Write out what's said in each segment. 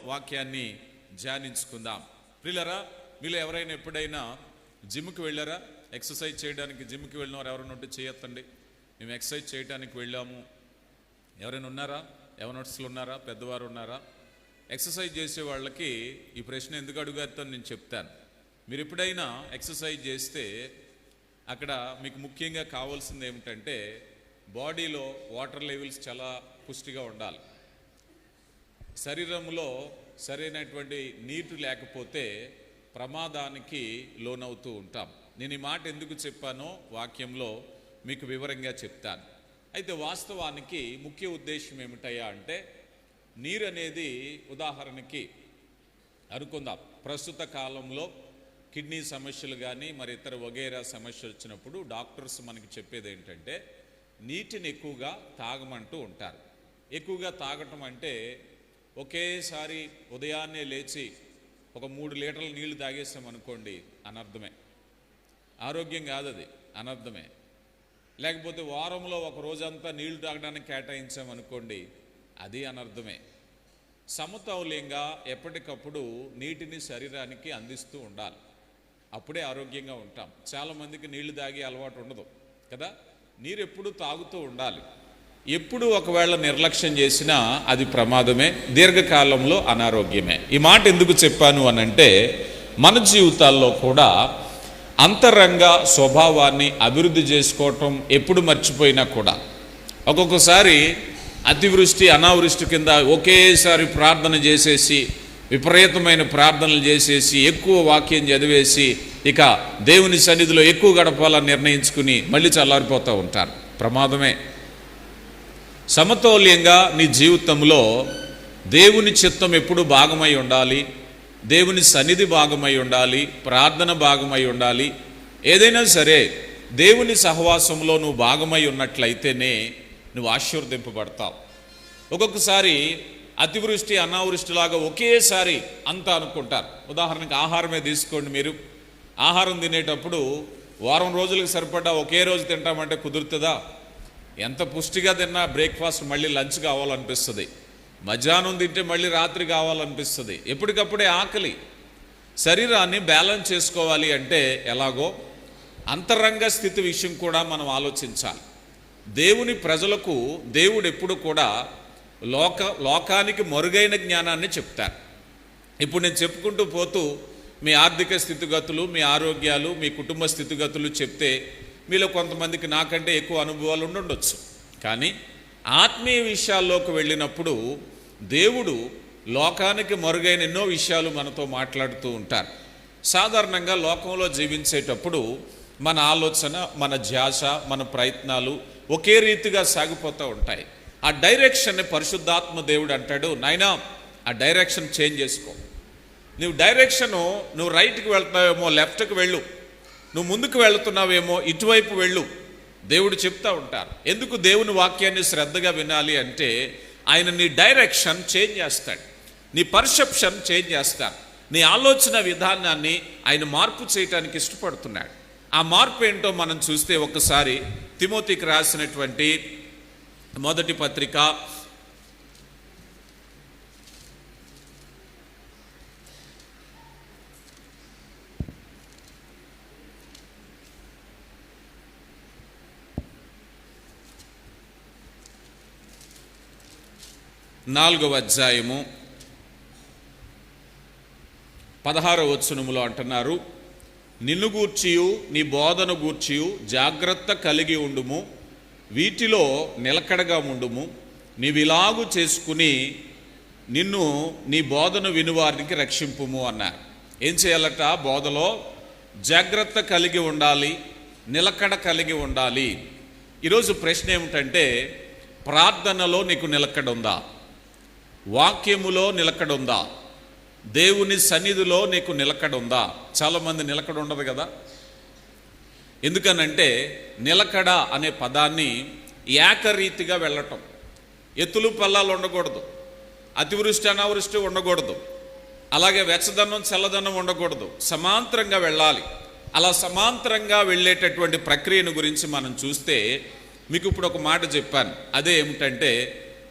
వాక్యాన్ని ధ్యానించుకుందాం. ప్రియులారా, మీలో ఎవరైనా ఎప్పుడైనా జిమ్కి వెళ్ళారా? ఎక్సర్సైజ్ చేయడానికి జిమ్కి వెళ్ళిన వారు ఎవరైనా ఉంటే చేయొద్దండి. మేము ఎక్సర్సైజ్ చేయడానికి వెళ్ళాము. ఎవరైనా ఉన్నారా? ఎవరినోట్స్లు ఉన్నారా? పెద్దవారు ఉన్నారా? ఎక్సర్సైజ్ చేసే వాళ్ళకి ఈ ప్రశ్న ఎందుకు అడుగుతాను నేను చెప్తాను. మీరు ఎప్పుడైనా ఎక్సర్సైజ్ చేస్తే అక్కడ మీకు ముఖ్యంగా కావాల్సింది ఏమిటంటే బాడీలో వాటర్ లెవెల్స్ చాలా పుష్టిగా ఉండాలి. శరీరంలో సరైనటువంటి నీరు లేకపోతే ప్రమాదానికి లోనవుతూ ఉంటాం. నేను ఈ మాట ఎందుకు చెప్పానో వాక్యంలో మీకు వివరంగా చెప్తాను. అయితే వాస్తవానికి ముఖ్య ఉద్దేశం ఏమిటయ్యా అంటే, నీరు అనేది ఉదాహరణకి అనుకుందాం, ప్రస్తుత కాలంలో కిడ్నీ సమస్యలు కానీ మరి ఇతర వగైరా సమస్యలు వచ్చినప్పుడు డాక్టర్స్ మనకి చెప్పేది ఏంటంటే నీటిని ఎక్కువగా తాగమంటూ ఉంటారు. ఎక్కువగా తాగటం అంటే ఒకేసారి ఉదయాన్నే లేచి ఒక 3 లీటర్ల నీళ్లు తాగేసామనుకోండి, అనర్థమే. ఆరోగ్యం కాదు, అది అనర్థమే. లేకపోతే వారంలో ఒక రోజంతా నీళ్లు తాగడానికి కేటాయించామనుకోండి, అది అనర్థమే. సమతౌల్యంగా ఎప్పటికప్పుడు నీటిని శరీరానికి అందిస్తూ ఉండాలి. అప్పుడే ఆరోగ్యంగా ఉంటాం. చాలామందికి నీళ్లు తాగే అలవాటు ఉండదు కదా. నీరు ఎప్పుడు తాగుతూ ఉండాలి. ఎప్పుడు ఒకవేళ నిర్లక్ష్యం చేసినా అది ప్రమాదమే, దీర్ఘకాలంలో అనారోగ్యమే. ఈ మాట ఎందుకు చెప్పాను అనంటే, మన జీవితాల్లో కూడా అంతరంగ స్వభావాన్ని అభివృద్ధి చేసుకోవటం ఎప్పుడు మర్చిపోయినా కూడా ఒక్కొక్కసారి అతివృష్టి అనావృష్టి కింద ఒకేసారి ప్రార్థన చేసేసి విపరీతమైన ప్రార్థనలు చేసేసి ఎక్కువ వాక్యం చదివేసి ఇక దేవుని సన్నిధిలో ఎక్కువ గడపాలని నిర్ణయించుకుని మళ్ళీ చల్లారిపోతూ ఉంటారు. ప్రమాదమే. సమతౌల్యంగా నీ జీవితంలో దేవుని చిత్తం ఎప్పుడు భాగమై ఉండాలి, దేవుని సన్నిధి భాగమై ఉండాలి, ప్రార్థన భాగమై ఉండాలి. ఏదైనా సరే దేవుని సహవాసంలో నువ్వు భాగమై ఉన్నట్లయితేనే నువ్వు ఆశీర్వదింపబడతావు. ఒక్కొక్కసారి అతివృష్టి అనావృష్టిలాగా ఒకేసారి అంతా అనుకుంటారు. ఉదాహరణకి ఆహారమే తీసుకోండి. మీరు ఆహారం తినేటప్పుడు వారం రోజులకు సరిపడా ఒకే రోజు తింటామంటే కుదురుతుందా? ఎంత పుష్టిగా తిన్నా బ్రేక్ఫాస్ట్ మళ్ళీ లంచ్ కావాలనిపిస్తుంది, మధ్యాహ్నం తింటే మళ్ళీ రాత్రి కావాలనిపిస్తుంది. ఎప్పటికప్పుడే ఆకలి. శరీరాన్ని బ్యాలెన్స్ చేసుకోవాలి అంటే ఎలాగో అంతరంగ స్థితి విషయం కూడా మనం ఆలోచించాలి. దేవుని ప్రజలకు దేవుడు ఎప్పుడు కూడా లోకానికి మరుగైన జ్ఞానాన్ని చెప్తారు. ఇప్పుడు నేను చెప్పుకుంటూ పోతూ మీ ఆర్థిక స్థితిగతులు, మీ ఆరోగ్యాలు, మీ కుటుంబ స్థితిగతులు చెప్తే మీలో కొంతమందికి నాకంటే ఎక్కువ అనుభవాలు ఉండొచ్చు. కానీ ఆత్మీయ విషయాల్లోకి వెళ్ళినప్పుడు దేవుడు లోకానికి మరుగైన ఎన్నో విషయాలు మనతో మాట్లాడుతూ ఉంటారు. సాధారణంగా లోకంలో జీవించేటప్పుడు మన ఆలోచన, మన ధ్యాస, మన ప్రయత్నాలు ఒకే రీతిగా సాగిపోతూ ఉంటాయి. ఆ డైరెక్షన్ని పరిశుద్ధాత్మ దేవుడు అంటాడు, నాయనా ఆ డైరెక్షన్ చేంజ్ చేసుకో. నువ్వు రైట్కి వెళ్తున్నావేమో లెఫ్ట్కి వెళ్ళు, నువ్వు ముందుకు వెళుతున్నావేమో ఇటువైపు వెళ్ళు. దేవుడు చెప్తా ఉంటారు. ఎందుకు దేవుని వాక్యాన్ని శ్రద్ధగా వినాలి అంటే ఆయన నీ డైరెక్షన్ చేంజ్ చేస్తాడు, నీ పర్సెప్షన్ చేంజ్ చేస్తాడు, నీ ఆలోచన విధానాన్ని ఆయన మార్పు చేయటానికి ఇష్టపడుతున్నాడు. ఆ మార్పు ఏంటో మనం చూస్తే ఒకసారి తిమోతికి రాసినటువంటి మొదటి పత్రిక 4వ అధ్యాయము 16వ వచనములో అంటున్నారు, నిన్ను గూర్చియు నీ బోధన గూర్చియు జాగ్రత్త కలిగి ఉండుము, వీటిలో నిలకడగా ఉండుము. నీవిలాగు చేసుకుని నిన్ను నీ బోధన వినువారికి రక్షింపుము అన్నారు. ఏం చేయాలట? బోధలో జాగ్రత్త కలిగి ఉండాలి, నిలకడ కలిగి ఉండాలి. ఈరోజు ప్రశ్న ఏమిటంటే, ప్రార్థనలో నీకు నిలకడ ఉందా? వాక్యములో నిలకడ ఉందా? దేవుని సన్నిధిలో నీకు నిలకడ ఉందా? చాలామంది నిలకడ ఉండదు కదా. ఎందుకనంటే నిలకడ అనే పదాన్ని ఏకరీతిగా వెళ్ళటం, ఎత్తులు పల్లాలు ఉండకూడదు, అతివృష్టి అనావృష్టి ఉండకూడదు, అలాగే వెచ్చదనం చల్లదనం ఉండకూడదు, సమాంతరంగా వెళ్ళాలి. అలా సమాంతరంగా వెళ్ళేటటువంటి ప్రక్రియను గురించి మనం చూస్తే మీకు ఇప్పుడు ఒక మాట చెప్పాను. అదే ఏమిటంటే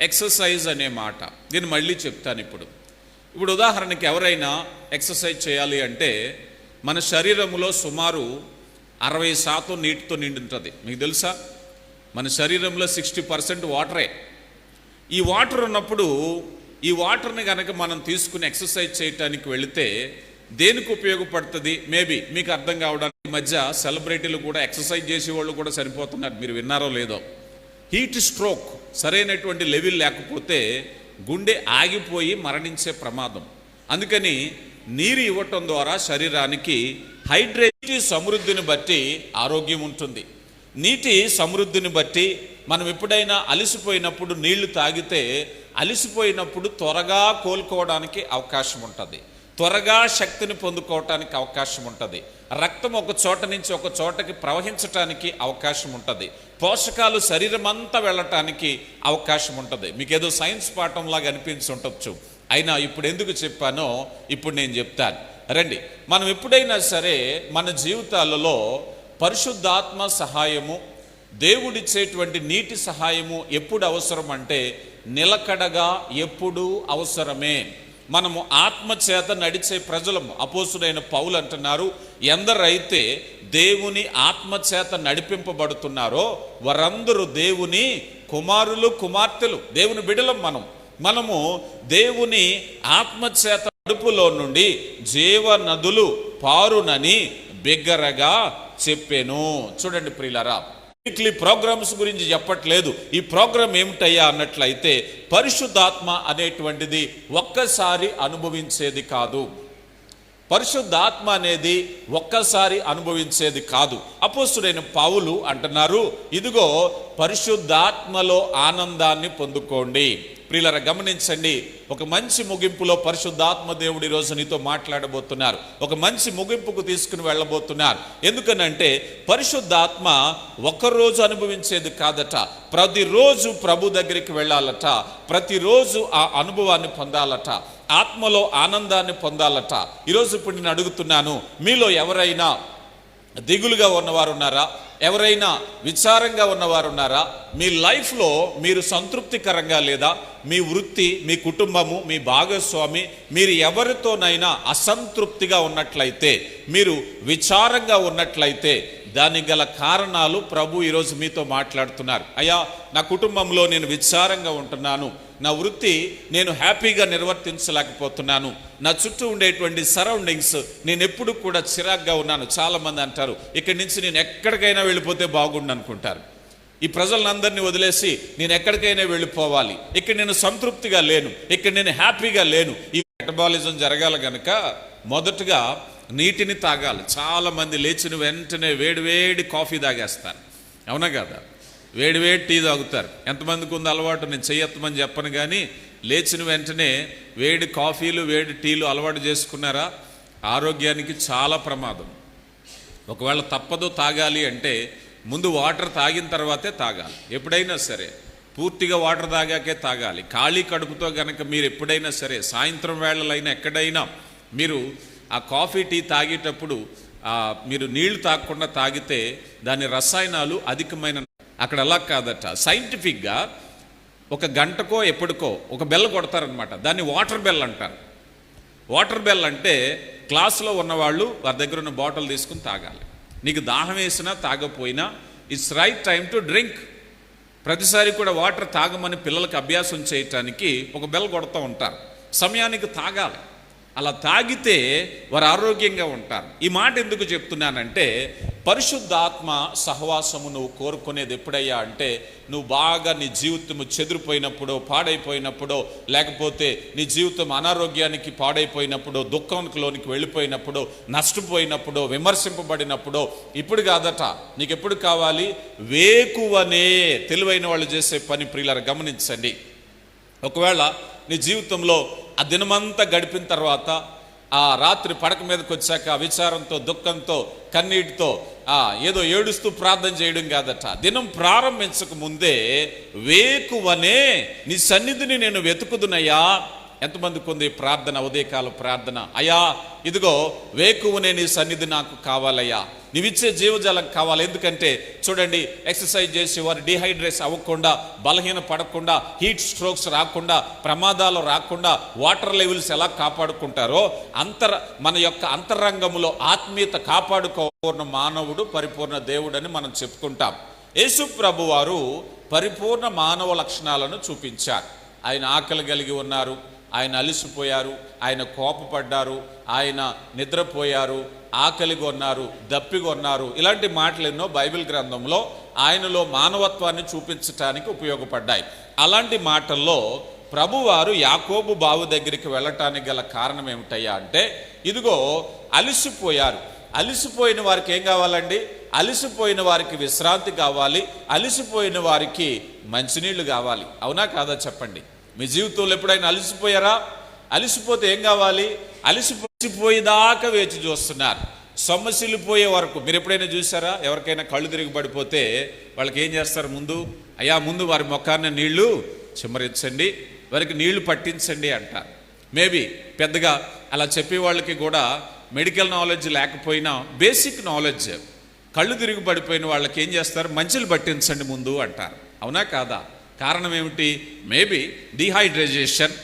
ఎక్సర్సైజ్ అనే మాట. దీన్ని మళ్ళీ చెప్తాను. ఇప్పుడు ఇప్పుడు ఉదాహరణకి ఎవరైనా ఎక్సర్సైజ్ చేయాలి అంటే మన శరీరంలో సుమారు 60% నీటితో నిండి ఉంటుంది. మీకు తెలుసా? మన శరీరంలో 60% వాటరే. ఈ వాటర్ ఉన్నప్పుడు ఈ వాటర్ని కనుక మనం తీసుకుని ఎక్సర్సైజ్ చేయటానికి వెళితే దేనికి ఉపయోగపడుతుంది? మేబీ మీకు అర్థం కావడానికి ఈ మధ్య సెలబ్రిటీలు కూడా ఎక్సర్సైజ్ చేసేవాళ్ళు కూడా సరిపోతున్నారు. మీరు విన్నారో లేదో, హీట్ స్ట్రోక్ సరైనటువంటి లెవెల్ లేకపోతే గుండె ఆగిపోయి మరణించే ప్రమాదం. అందుకని నీరు ఇవ్వటం ద్వారా శరీరానికి హైడ్రేట్ సమృద్ధిని బట్టి ఆరోగ్యం ఉంటుంది. నీటి సమృద్ధిని బట్టి మనం ఎప్పుడైనా అలసిపోయినప్పుడు నీళ్లు తాగితే అలసిపోయినప్పుడు త్వరగా కోలుకోవడానికి అవకాశం ఉంటుంది, త్వరగా శక్తిని పొందుకోవటానికి అవకాశం ఉంటుంది, రక్తం ఒక చోట నుంచి ఒక చోటకి ప్రవహించటానికి అవకాశం ఉంటుంది, పోషకాలు శరీరం అంతా వెళ్ళటానికి అవకాశం ఉంటుంది. మీకు ఏదో సైన్స్ పాఠంలాగా అనిపించి ఉండొచ్చు, అయినా ఇప్పుడు ఎందుకు చెప్పానో ఇప్పుడు నేను చెప్తాను. రండి, మనం ఎప్పుడైనా సరే మన జీవితాలలో పరిశుద్ధాత్మ సహాయము, దేవుడిచ్చేటువంటి నీటి సహాయము ఎప్పుడు అవసరం అంటే నిలకడగా ఎప్పుడు అవసరమే. మనము ఆత్మచేత నడిచే ప్రజలము. అపోస్తుడైన పౌలు అంటున్నారు, ఎందరైతే దేవుని ఆత్మచేత నడిపింపబడుతున్నారో వారందరూ దేవుని కుమారులు కుమార్తెలు. దేవుని బిడ్డలం మనము దేవుని ఆత్మచేత నడుపులో నుండి జీవ నదులు పారునని బిగ్గరగా చెప్పాను. చూడండి ప్రియులారా, వీక్లీ ప్రోగ్రామ్స్ గురించి చెప్పట్లేదు. ఈ ప్రోగ్రామ్ ఏమిటయ్యా అన్నట్లయితే పరిశుద్ధాత్మ అనేటువంటిది ఒక్కసారి అనుభవించేది కాదు. పరిశుద్ధాత్మ అనేది ఒక్కసారి అనుభవించేది కాదు. అపోస్తుడైన పౌలు అంటున్నారు, ఇదిగో పరిశుద్ధాత్మలో ఆనందాన్ని పొందుకోండి. ప్రియులారా గమనించండి, ఒక మంచి ముగింపులో పరిశుద్ధాత్మ దేవుడు ఈరోజు నీతో మాట్లాడబోతున్నారు, ఒక మంచి ముగింపుకు తీసుకుని వెళ్ళబోతున్నారు. ఎందుకనంటే పరిశుద్ధాత్మ ఒక్కరోజు అనుభవించేది కాదట, ప్రతిరోజు ప్రభు దగ్గరికి వెళ్ళాలట, ప్రతిరోజు ఆ అనుభవాన్ని పొందాలట, ఆత్మలో ఆనందాన్ని పొందాలట. ఈరోజు ఇప్పుడు నేను అడుగుతున్నాను, మీలో ఎవరైనా దిగులుగా ఉన్నవారు ఉన్నారా? ఎవరైనా విచారంగా ఉన్నవారు ఉన్నారా? మీ లైఫ్లో మీరు సంతృప్తికరంగా లేదా? మీ వృత్తి, మీ కుటుంబము, మీ భాగస్వామి, మీరు ఎవరితోనైనా అసంతృప్తిగా ఉన్నట్లయితే, మీరు విచారంగా ఉన్నట్లయితే దానికి గల కారణాలు ప్రభు ఈరోజు మీతో మాట్లాడుతున్నారు. అయ్యా, నా కుటుంబంలో నేను విచారంగా ఉంటున్నాను, నా వృత్తి నేను హ్యాపీగా నిర్వర్తించలేకపోతున్నాను, నా చుట్టూ ఉండేటువంటి సరౌండింగ్స్ నేను ఎప్పుడు కూడా చిరాగ్గా ఉన్నాను. చాలామంది అంటారు, ఇక్కడి నుంచి నేను ఎక్కడికైనా వెళ్ళిపోతే బాగుండు అనుకుంటారు. ఈ ప్రజలందరినీ వదిలేసి నేను ఎక్కడికైనా వెళ్ళిపోవాలి, ఇక్కడ నేను సంతృప్తిగా లేను, ఇక్కడ నేను హ్యాపీగా లేను. ఈ మెటబాలిజం జరగాలి కనుక మొదటగా నీటిని తాగాలి. చాలామంది లేచిన వెంటనే వేడివేడి కాఫీ తాగేస్తారు, అవునా కదా? వేడివేడి టీ తాగుతారు. ఎంతమందికి ఉంది అలవాటు? నేను చెయ్యొత్తమని చెప్పను, కానీ లేచిన వెంటనే వేడి కాఫీలు వేడి టీలు అలవాటు చేసుకున్నారా? ఆరోగ్యానికి చాలా ప్రమాదం. ఒకవేళ తప్పదు తాగాలి అంటే ముందు వాటర్ తాగిన తర్వాతే తాగాలి. ఎప్పుడైనా సరే పూర్తిగా వాటర్ తాగాకే తాగాలి. ఖాళీ కడుపుతో కనుక మీరు ఎప్పుడైనా సరే సాయంత్రం వేళలైనా ఎక్కడైనా మీరు ఆ కాఫీ టీ తాగేటప్పుడు మీరు నీళ్లు తాగకుండా తాగితే దాని రసాయనాలు అధికమైన, అక్కడ అలా కాదట. సైంటిఫిక్గా ఒక గంటకో ఎప్పటికో ఒక బెల్ కొడతారనమాట, దాన్ని వాటర్ బెల్ అంటారు. వాటర్ బెల్ అంటే క్లాసులో ఉన్నవాళ్ళు వారి దగ్గర ఉన్న బాటిల్ తీసుకుని తాగాలి. నీకు దాహం వేసినా తాగపోయినా it's right time to drink. ప్రతిసారి కూడా వాటర్ తాగమని పిల్లలకు అభ్యాసం చేయటానికి ఒక బెల్ కొడుతూ ఉంటారు. సమయానికి తాగాలి, అలా తాగితే వారు ఆరోగ్యంగా ఉంటారు. ఈ మాట ఎందుకు చెప్తున్నానంటే పరిశుద్ధాత్మ సహవాసము నువ్వు కోరుకునేది ఎప్పుడయ్యా అంటే నువ్వు బాగా నీ జీవితము చెదిరిపోయినప్పుడో, పాడైపోయినప్పుడో, లేకపోతే నీ జీవితం అనారోగ్యానికి పాడైపోయినప్పుడో, దుఃఖంలోనికి వెళ్ళిపోయినప్పుడో, నష్టపోయినప్పుడో, విమర్శింపబడినప్పుడో. ఇప్పుడు కాదట, నీకు ఎప్పుడు కావాలి? వేకువనే. తెలివైన వాళ్ళు చేసే పని ప్రియులారా గమనించండి. ఒకవేళ నీ జీవితంలో ఆ దినమంతా గడిపిన తర్వాత ఆ రాత్రి పడక మీదకి వచ్చాక విచారంతో, దుఃఖంతో, కన్నీటితో ఏదో ఏడుస్తూ ప్రార్థన చేయడం కాదట. దినం ప్రారంభించక ముందే వేకువనే నీ సన్నిధిని నేను వెతుకుదునయ్యా ఎంతమందికి ఉంది ప్రార్థన, ఉదయకాల ప్రార్థన? అయ్యా ఇదిగో వేకువనే నీ సన్నిధి నాకు కావాలయ్యా, నీవిచ్చే జీవజలం కావాలి. ఎందుకంటే చూడండి, ఎక్సర్సైజ్ చేసేవారు డిహైడ్రేట్ అవ్వకుండా, బలహీన పడకుండా, హీట్ స్ట్రోక్స్ రాకుండా, ప్రమాదాలు రాకుండా వాటర్ లెవెల్స్ ఎలా కాపాడుకుంటారో మన యొక్క అంతరంగంలో ఆత్మీయత కాపాడుకోన్న మానవుడు పరిపూర్ణ దేవుడు అని మనం చెప్పుకుంటాం. యేసు ప్రభు వారు పరిపూర్ణ మానవ లక్షణాలను చూపించారు. ఆయన ఆకలి కలిగి ఉన్నారు, ఆయన అలిసిపోయారు, ఆయన కోపపడ్డారు, ఆయన నిద్రపోయారు, ఆకలిగా ఉన్నారు, దప్పిగా ఉన్నారు. ఇలాంటి మాటలు ఎన్నో బైబిల్ గ్రంథంలో ఆయనలో మానవత్వాన్ని చూపించటానికి ఉపయోగపడ్డాయి. అలాంటి మాటల్లో ప్రభువారు యాకోబు బావి దగ్గరికి వెళ్ళటానికి గల కారణం ఏమిటయ్యా అంటే, ఇదిగో అలిసిపోయారు. అలిసిపోయిన వారికి ఏం కావాలండి? అలిసిపోయిన వారికి విశ్రాంతి కావాలి, అలిసిపోయిన వారికి మంచినీళ్ళు కావాలి. అవునా కాదా చెప్పండి? మీ జీవితంలో ఎప్పుడైనా అలిసిపోయారా? అలిసిపోతే ఏం కావాలి? అలిసిపోయేదాకా వేచి చూస్తున్నారు, సొమ్మసిల్లిపోయే వరకు. మీరు ఎప్పుడైనా చూసారా? ఎవరికైనా కళ్ళు తిరిగి పడిపోతే వాళ్ళకి ఏం చేస్తారు? ముందు వారి ముఖాన్ని నీళ్లు చిమ్మరించండి, వారికి నీళ్లు పట్టించండి అంటారు. మేబీ పెద్దగా అలా చెప్పే వాళ్ళకి కూడా మెడికల్ నాలెడ్జ్ లేకపోయినా బేసిక్ నాలెడ్జ్, కళ్ళు తిరిగి పడిపోయిన వాళ్ళకి ఏం చేస్తారు? మంచులు పట్టించండి ముందు అంటారు. అవునా కాదా? కారణం ఏమిటి? మేబీ డిహైడ్రేషన్,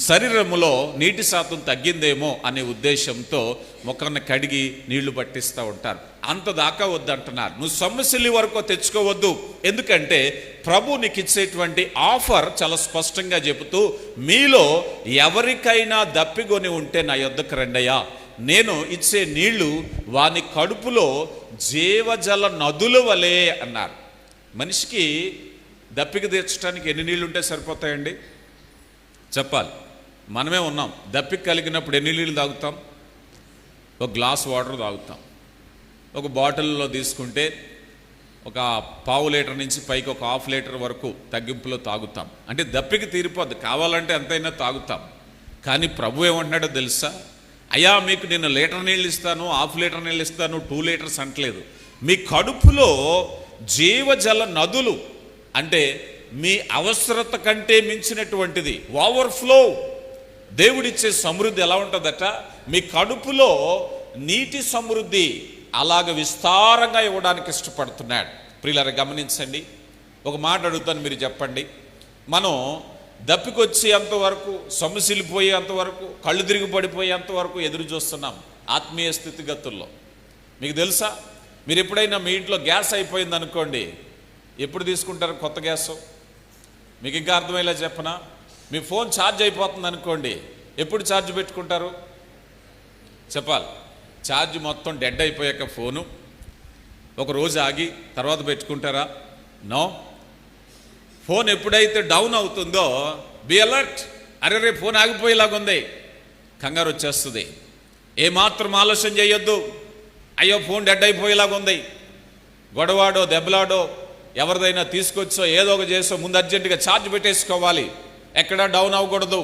శరీరంలో నీటి శాతం తగ్గిందేమో అనే ఉద్దేశంతో ముఖాన్ని కడిగి నీళ్లు పట్టిస్తూ ఉంటారు. అంత దాకా వద్దంటున్నారు. నువ్వు సొమ్మసిల్లి వరకు తెచ్చుకోవద్దు. ఎందుకంటే ప్రభు నీకు ఇచ్చేటువంటి ఆఫర్ చాలా స్పష్టంగా చెబుతూ, మీలో ఎవరికైనా దప్పికొని ఉంటే నా యొద్దకు రండయ్యా, నేను ఇచ్చే నీళ్లు వాని కడుపులో జీవజల నదుల వలె అన్నారు. మనిషికి దప్పిక తీర్చడానికి ఎన్ని నీళ్ళు ఉంటే సరిపోతాయండి? చెప్పాలి. మనమే ఉన్నాం. దప్పిక కలిగినప్పుడు ఎన్ని నీళ్ళు తాగుతాం? ఒక గ్లాస్ వాటర్ తాగుతాం. ఒక బాటిల్లో తీసుకుంటే ఒక పావు లీటర్ నుంచి పైకి ఒక హాఫ్ లీటర్ వరకు తగ్గింపులో తాగుతాం. అంటే దప్పిక తీరిపోద్ది, కావాలంటే ఎంతైనా తాగుతాం. కానీ ప్రభు ఏమంటున్నాడో తెలుసా? అయ్యా మీకు నేను లీటర్ నీళ్ళు ఇస్తాను, హాఫ్ లీటర్ నీళ్ళు ఇస్తాను, 2 లీటర్స్ అంటలేదు. మీ కడుపులో జీవజల నదులు, అంటే మీ అవసరత కంటే మించినటువంటిది, ఓవర్ఫ్లో. దేవుడిచ్చే సమృద్ధి ఎలా ఉంటుందట? మీ కడుపులో నీటి సమృద్ధి అలాగ విస్తారంగా ఇవ్వడానికి ఇష్టపడుతున్నాడు. ప్రియులారా గమనించండి, ఒక మాట అడుగుతాను, మీరు చెప్పండి. మనం దప్పికొచ్చేంతవరకు, సొమ్మసిల్లిపోయేంతవరకు, కళ్ళు తిరిగి పడిపోయేంతవరకు ఎదురు చూస్తున్నాం ఆత్మీయ స్థితిగతుల్లో. మీకు తెలుసా? మీరు ఎప్పుడైనా మీ ఇంట్లో గ్యాస్ అయిపోయింది అనుకోండి, ఎప్పుడు తీసుకుంటారు కొత్త గ్యాస్? మీకు ఇంకా అర్థమయ్యేలా చెప్పనా? మీ ఫోన్ ఛార్జ్ అయిపోతుంది అనుకోండి, ఎప్పుడు ఛార్జ్ పెట్టుకుంటారు? చెప్పాలి. ఛార్జ్ మొత్తం డెడ్ అయిపోయాక ఫోను ఒక రోజు ఆగి తర్వాత పెట్టుకుంటారా? నో. ఫోన్ ఎప్పుడైతే డౌన్ అవుతుందో బి అలర్ట్. అరే రేపు ఫోన్ ఆగిపోయేలాగుంది, కంగారు వచ్చేస్తుంది. ఏమాత్రం ఆలోచన చేయొద్దు. అయ్యో ఫోన్ డెడ్ అయిపోయేలాగుంది, గొడవాడో దెబ్బలాడో ఎవరిదైనా తీసుకొచ్చో ఏదో ఒక చేసో ముందు అర్జెంటుగా ఛార్జ్ పెట్టేసుకోవాలి. ఎక్కడా డౌన్ అవ్వకూడదు,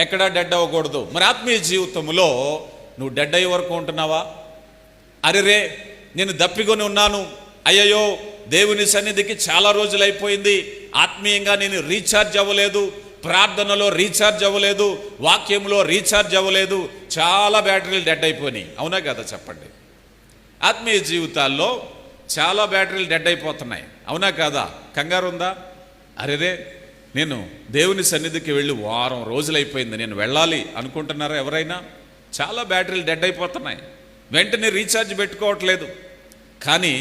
ఎక్కడా డెడ్ అవ్వకూడదు. మరి ఆత్మీయ జీవితంలో నువ్వు డెడ్ అయ్యే వరకు ఉంటున్నావా? అరెరే నేను దప్పికొని ఉన్నాను, అయ్యయ్యో దేవుని సన్నిధికి చాలా రోజులు అయిపోయింది, ఆత్మీయంగా నేను రీఛార్జ్ అవ్వలేదు, ప్రార్థనలో రీఛార్జ్ అవ్వలేదు, వాక్యంలో రీఛార్జ్ అవ్వలేదు, చాలా బ్యాటరీలు డెడ్ అయిపోయినాయి. అవునా కదా చెప్పండి? ఆత్మీయ జీవితాల్లో చాలా బ్యాటరీలు డెడ్ అయిపోతున్నాయి. అవునా కాదా? కంగారు ఉందా? అరేరే నేను దేవుని సన్నిధికి వెళ్ళి వారం రోజులు అయిపోయింది, నేను వెళ్ళాలి అనుకుంటున్నారా ఎవరైనా? చాలా బ్యాటరీలు డెడ్ అయిపోతున్నాయి, వెంటనే రీఛార్జ్ పెట్టుకోవట్లేదు. కానీ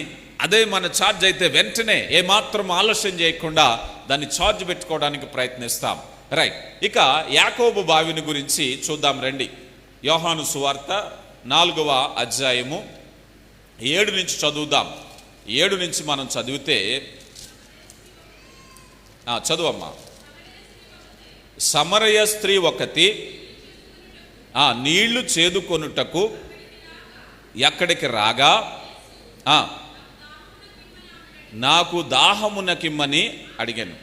అదే మన ఛార్జ్ అయితే వెంటనే ఏమాత్రం ఆలస్యం చేయకుండా దాన్ని ఛార్జ్ పెట్టుకోవడానికి ప్రయత్నిస్తాం. రైట్. ఇక యాకోబు బావిని గురించి చూద్దాం రండి. యోహాను సువార్త 4వ అధ్యాయము 7 నుంచి చదువుదాం. 7 నుంచి మనం చదివితే, చదువమ్మా. సమరయ స్త్రీ ఒకటి నీళ్లు చేదుకొనుటకు ఎక్కడికి రాగా నాకు దాహమునకిమ్మని అడిగాను.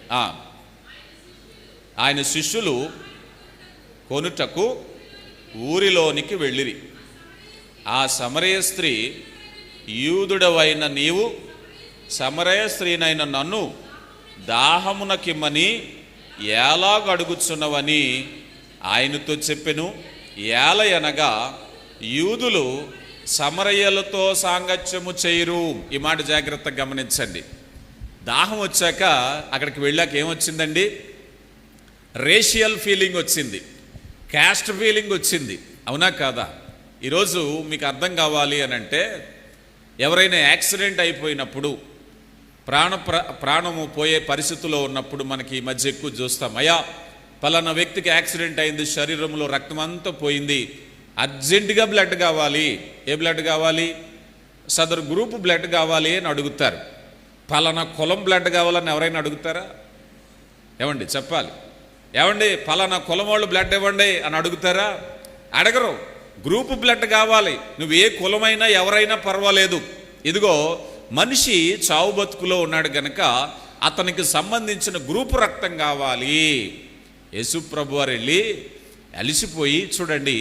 ఆయన శిష్యులు కొనుటకు ఊరిలోనికి వెళ్ళిరి. ఆ సమరయ స్త్రీ, యూదుడవైన నీవు సమరయ స్త్రీనైన నన్ను దాహమునకిమ్మని ఎలాగ అడుగుచున్నవని ఆయనతో చెప్పెను, ఏలయనగా యూదులు సమరయ్యలతో సాంగత్యము చేయరు. ఈ మాట జాగ్రత్తగా గమనించండి. దాహం వచ్చాక అక్కడికి వెళ్ళాక ఏమొచ్చిందండి? రేషియల్ ఫీలింగ్ వచ్చింది, క్యాస్ట్ ఫీలింగ్ వచ్చింది. అవునా కాదా? ఈరోజు మీకు అర్థం కావాలి అని అంటే, ఎవరైనా యాక్సిడెంట్ అయిపోయినప్పుడు ప్రాణము పోయే పరిస్థితిలో ఉన్నప్పుడు మనకి ఈ మధ్య ఎక్కువ చూస్తాం, అయ్యా పలానా వ్యక్తికి యాక్సిడెంట్ అయింది, శరీరంలో రక్తం అంతా పోయింది, అర్జెంటుగా బ్లడ్ కావాలి. ఏ బ్లడ్ కావాలి? సదరు గ్రూప్ బ్లడ్ కావాలి అని అడుగుతారు. పలానా కులం బ్లడ్ కావాలని ఎవరైనా అడుగుతారా? ఏమండి చెప్పాలి. ఏమండి పలానా కులం వాళ్ళు బ్లడ్ ఇవ్వండి అని అడుగుతారా? అడగరు. గ్రూప్ బ్లడ్ కావాలి. నువ్వు ఏ కులమైనా ఎవరైనా పర్వాలేదు. ఇదిగో మనిషి చావు బతుకులో ఉన్నాడు గనక అతనికి సంబంధించిన గ్రూపు రక్తం కావాలి. యేసు ప్రభు వారు వెళ్ళి అలిసిపోయి, చూడండి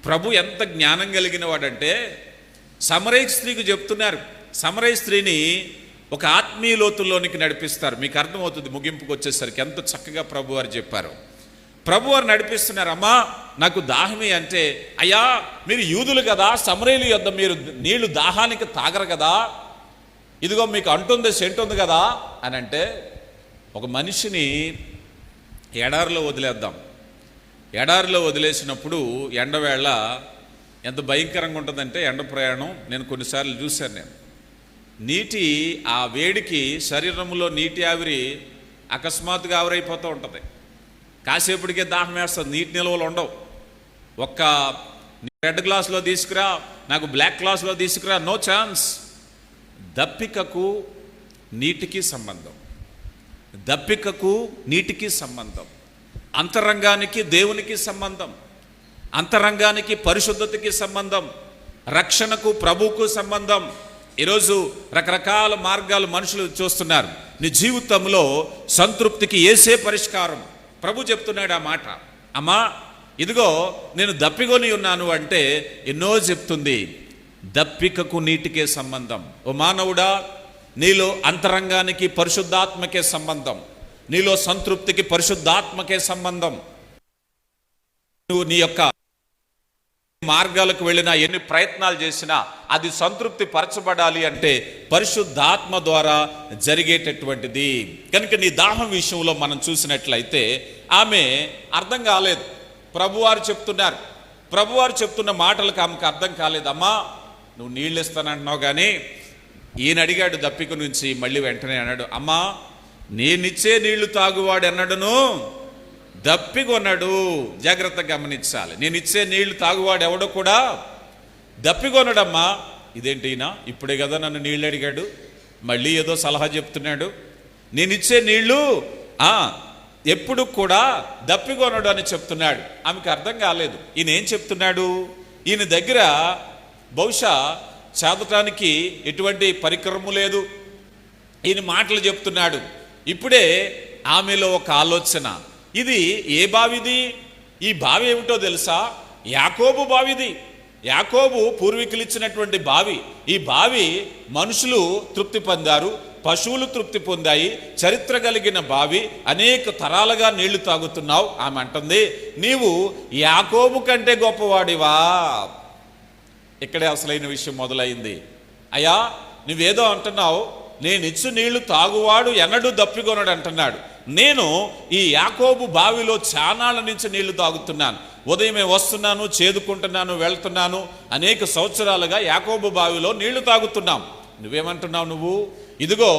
ప్రభు ఎంత జ్ఞానం కలిగిన వాడంటే, సమరయ స్త్రీకి చెప్తున్నారు. సమరయ స్త్రీని ఒక ఆత్మీయ లోతుల్లోనికి నడిపిస్తారు. మీకు అర్థమవుతుంది ముగింపుకు వచ్చేసరికి ఎంత చక్కగా ప్రభు వారు చెప్పారు. ప్రభు వారు నడిపిస్తున్నారు. అమ్మా నాకు దాహమే అంటే, అయ్యా మీరు యూదులు కదా, సమరయుల యొద్ద మీరు నీళ్లు దాహానికి తాగరు కదా, ఇదిగో మీకు అంటుంది సెంట్ ఉంది కదా అని అంటే, ఒక మనిషిని ఎడారిలో వదిలేద్దాం. ఎడారిలో వదిలేసినప్పుడు ఎండవేళ ఎంత భయంకరంగా ఉంటుందంటే, ఎండ ప్రయాణం నేను కొన్నిసార్లు చూశాను. నీటి ఆ వేడికి శరీరంలో నీటి ఆవిరి అకస్మాత్తుగా ఆవిరైపోతూ ఉంటుంది. కాసేపటికే దాహం వేస్తుంది, నీటి నిల్వలు ఉండవు. ఒక్క రెడ్ గ్లాస్లో తీసుకురా, నాకు బ్లాక్ గ్లాస్లో తీసుకురా, నో ఛాన్స్. దప్పికకు నీటికి సంబంధం, దప్పికకు నీటికి సంబంధం, అంతరంగానికి దేవునికి సంబంధం, అంతరంగానికి పరిశుద్ధతకి సంబంధం, రక్షణకు ప్రభువుకు సంబంధం. ఈరోజు రకరకాల మార్గాలు మనుషులు చూస్తున్నారు. నీ జీవితంలో సంతృప్తికి ఏసే పరిష్కారం. ప్రభు చెప్తున్నాడు ఆ మాట. అమ్మా ఇదిగో నేను దప్పికొని ఉన్నాను అంటే ఎన్నో చెప్తుంది. దప్పికకు నీటికే సంబంధం. ఓ మానవుడా, నీలో అంతరంగానికి పరిశుద్ధాత్మకే సంబంధం, నీలో సంతృప్తికి పరిశుద్ధాత్మకే సంబంధం. నువ్వు నీ యొక్క మార్గాలకు వెళ్ళినా, ఎన్ని ప్రయత్నాలు చేసినా అది సంతృప్తి పరచబడాలి అంటే పరిశుద్ధాత్మ ద్వారా జరిగేటటువంటిది. కనుక నీ దాహం విషయంలో మనం చూసినట్లయితే ఆమె అర్థం కాలేదు. ప్రభువారు చెప్తున్నారు, ప్రభువారు చెప్తున్న మాటలకు ఆమెకు అర్థం కాలేదు. అమ్మా నువ్వు నీళ్ళు ఇస్తానంటున్నావు కానీ, ఈయన అడిగాడు దప్పిక నుంచి, మళ్ళీ వెంటనే అన్నాడు, అమ్మా నేనిచ్చే నీళ్లు తాగువాడు అన్నాడును దప్పికొన్నాడు. జాగ్రత్తగా గమనించాలి. నేను ఇచ్చే నీళ్లు తాగువాడు ఎవడో కూడా దప్పికొన్నాడమ్మా. ఇదేంటి ఈయన ఇప్పుడే కదా నన్ను నీళ్ళు అడిగాడు, మళ్ళీ ఏదో సలహా చెప్తున్నాడు. నేను ఇచ్చే నీళ్లు ఎప్పుడు కూడా దప్పికొన్నాడు అని చెప్తున్నాడు. ఆమెకు అర్థం కాలేదు ఈయన ఏం చెప్తున్నాడు. ఈయన దగ్గర బహుశా చేదటానికి ఎటువంటి పరికరము లేదు. ఈయన మాటలు చెప్తున్నాడు. ఇప్పుడే ఆమెలో ఒక ఆలోచన, ఇది ఏ బావిది? ఈ బావి ఏమిటో తెలుసా? యాకోబు బావిది. యాకోబు పూర్వీకులు ఇచ్చినటువంటి బావి. ఈ బావి మనుషులు తృప్తి పొందారు, పశువులు తృప్తి పొందాయి, చరిత్ర కలిగిన బావి, అనేక తరాలుగా నీళ్లు తాగుతున్నావు. ఆమె అంటుంది, నీవు యాకోబు కంటే గొప్పవాడివా? ఇక్కడే అసలైన విషయం మొదలైంది. అయ్యా నువ్వేదో అంటున్నావు, నేను ఇచ్చు నీళ్లు తాగువాడు ఎన్నడూ దప్పికొనడు అంటున్నాడు. నేను ఈ యాకోబు బావిలో చానాళ్ళ నుంచి నీళ్లు తాగుతున్నాను. ఉదయమే వస్తున్నాను, చేదుకుంటున్నాను, వెళ్తున్నాను. అనేక సంవత్సరాలుగా యాకోబు బావిలో నీళ్లు తాగుతున్నాం. నువ్వేమంటున్నావు? నువ్వు ఇదిగో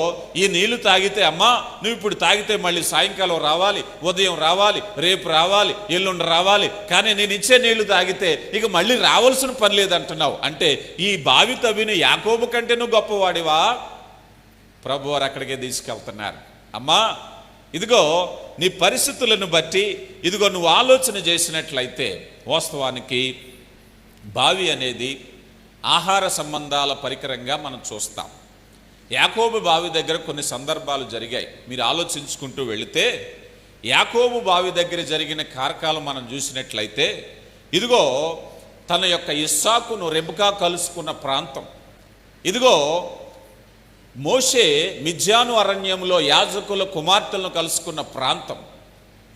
ఈ నీళ్లు తాగితే, అమ్మా నువ్వు ఇప్పుడు తాగితే మళ్ళీ సాయంకాలం రావాలి, ఉదయం రావాలి, రేపు రావాలి, ఎల్లుండి రావాలి, కానీ నేను ఇచ్చే నీళ్లు తాగితే ఇక మళ్ళీ రావాల్సిన పని లేదంటున్నావు. అంటే ఈ బావి తవ్విన యాకోబు కంటే నువ్వు గొప్పవాడివా? ప్రభువారు అక్కడికే తీసుకెళ్తున్నారు. అమ్మా ఇదిగో నీ పరిస్థితులను బట్టి ఇదిగో నువ్వు ఆలోచన చేసినట్లయితే, వాస్తవానికి బావి అనేది ఆహార సంబంధాల పరికరంగా మనం చూస్తాం. యాకోబు బావి దగ్గర కొన్ని సందర్భాలు జరిగాయి. మీరు ఆలోచించుకుంటూ వెళితే యాకోబు బావి దగ్గర జరిగిన కారకాలు మనం చూసినట్లయితే, ఇదిగో తన యొక్క ఇస్సాకును రెబెకా కలుసుకున్న ప్రాంతం, ఇదిగో మోషే మిద్యాను అరణ్యంలో యాజకుల కుమార్తెలను కలుసుకున్న ప్రాంతం,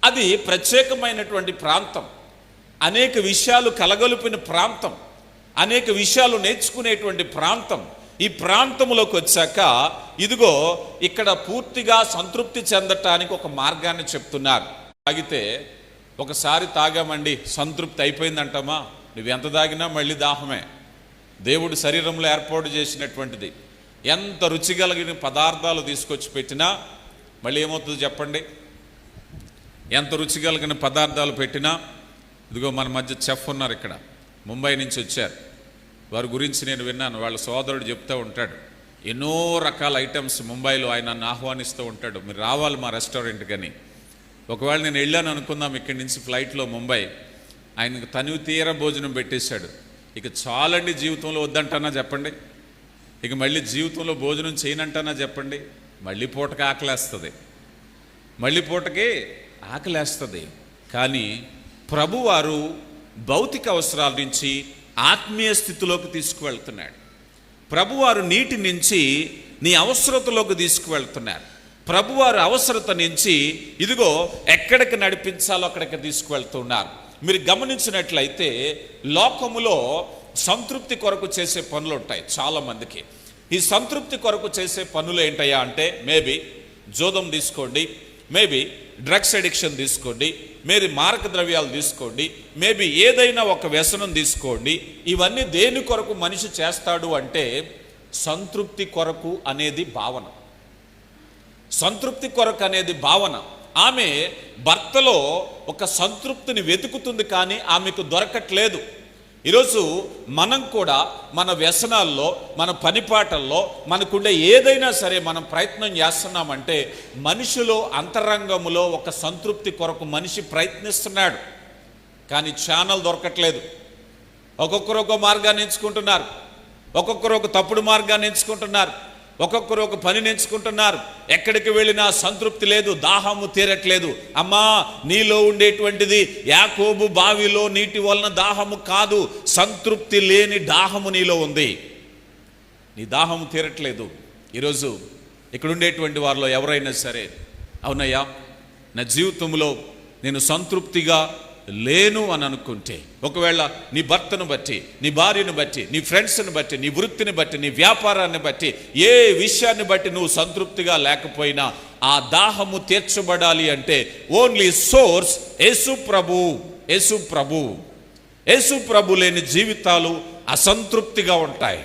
అది ప్రత్యేకమైనటువంటి ప్రాంతం. అనేక విషయాలు కలగలిపిన ప్రాంతం, అనేక విషయాలు నేర్చుకునేటువంటి ప్రాంతం. ఈ ప్రాంతంలోకి వచ్చాక ఇదిగో ఇక్కడ పూర్తిగా సంతృప్తి చెందటానికి ఒక మార్గాన్ని చెప్తున్నారు. తాగితే ఒకసారి తాగామండి సంతృప్తి అయిపోయిందంటామా? నువ్వు ఎంత తాగినా మళ్ళీ దాహమే. దేవుడు శరీరంలో ఏర్పాటు చేసినటువంటిది. ఎంత రుచి కలిగిన పదార్థాలు తీసుకొచ్చి పెట్టినా మళ్ళీ ఏమవుతుంది చెప్పండి? ఎంత రుచి కలిగిన పదార్థాలు పెట్టినా, ఇదిగో మన మధ్య చెఫ్ ఉన్నారు, ఇక్కడ ముంబై నుంచి వచ్చారు, వారి గురించి నేను విన్నాను. వాళ్ళ సోదరుడు చెప్తూ ఉంటాడు, ఎన్నో రకాల ఐటమ్స్ ముంబైలో ఆయన నన్ను ఆహ్వానిస్తూ ఉంటాడు, మీరు రావాలి మా రెస్టారెంట్కి అని. ఒకవేళ నేను వెళ్ళాను అనుకుందాం ఇక్కడి నుంచి ఫ్లైట్లో ముంబై, ఆయనకు తనివి తీర భోజనం పెట్టేశాడు. ఇక చాలండి, జీవితంలో వద్దంటానా చెప్పండి? ఇక మళ్ళీ జీవితంలో భోజనం చేయనంటానా చెప్పండి? మళ్ళీ పూటకి ఆకలేస్తుంది, మళ్ళీ పూటకి ఆకలేస్తుంది. కానీ ప్రభువారు భౌతిక అవసరాల నుంచి ఆత్మీయ స్థితిలోకి తీసుకువెళ్తున్నాడు. ప్రభువారు నీటి నుంచి నీ అవసరతలోకి తీసుకువెళ్తున్నారు. ప్రభువారు అవసరత నుంచి ఇదిగో ఎక్కడికి నడిపించాలో అక్కడికి తీసుకువెళ్తున్నారు. మీరు గమనించినట్లయితే లోకములో సంతృప్తి కొరకు చేసే పనులు ఉంటాయి చాలామందికి. ఈ సంతృప్తి కొరకు చేసే పనులు ఏంటయ్యా అంటే, మేబీ జోదం తీసుకోండి, మేబీ డ్రగ్స్ అడిక్షన్ తీసుకోండి, మేబీ మారక ద్రవ్యాలు తీసుకోండి, మేబీ ఏదైనా ఒక వ్యసనం తీసుకోండి. ఇవన్నీ దేని కొరకు మనిషి చేస్తాడు అంటే సంతృప్తి కొరకు అనేది భావన. సంతృప్తి కొరకు అనేది భావన. ఆమె భర్తలో ఒక సంతృప్తిని వెతుకుతుంది, కానీ ఆమెకు దొరకట్లేదు. ఈరోజు మనం కూడా మన వ్యసనాల్లో, మన పనిపాటల్లో, మనకుండే ఏదైనా సరే మనం ప్రయత్నం చేస్తున్నామంటే మనిషిలో అంతరంగములో ఒక సంతృప్తి కొరకు మనిషి ప్రయత్నిస్తున్నాడు, కానీ ఛానల్ దొరకట్లేదు. ఒక్కొక్కరు ఒక మార్గాన్ని ఎంచుకుంటున్నారు, ఒక్కొక్కరు ఒక తప్పుడు మార్గాన్ని ఎంచుకుంటున్నారు, ఒక్కొక్కరు ఒక పని ఎంచుకుంటున్నారు. ఎక్కడికి వెళ్ళినా సంతృప్తి లేదు, దాహము తీరట్లేదు. అమ్మా, నీలో ఉండేటువంటిది యాకోబు బావిలో నీటి వలన దాహము కాదు, సంతృప్తి లేని దాహము నీలో ఉంది. నీ దాహము తీరట్లేదు. ఈరోజు ఇక్కడ ఉండేటువంటి వారిలో ఎవరైనా సరే, అవునయ్యా నా జీవితంలో నేను సంతృప్తిగా లేను అని అనుకుంటే, ఒకవేళ నీ భర్తను బట్టి, నీ భార్యను బట్టి, నీ ఫ్రెండ్స్ని బట్టి, నీ వృత్తిని బట్టి, నీ వ్యాపారాన్ని బట్టి, ఏ విషయాన్ని బట్టి నువ్వు సంతృప్తిగా లేకపోయినా ఆ దాహము తీర్చబడాలి అంటే ఓన్లీ సోర్స్ యేసు ప్రభు. యేసు ప్రభు. యేసు ప్రభు లేని జీవితాలు అసంతృప్తిగా ఉంటాయి.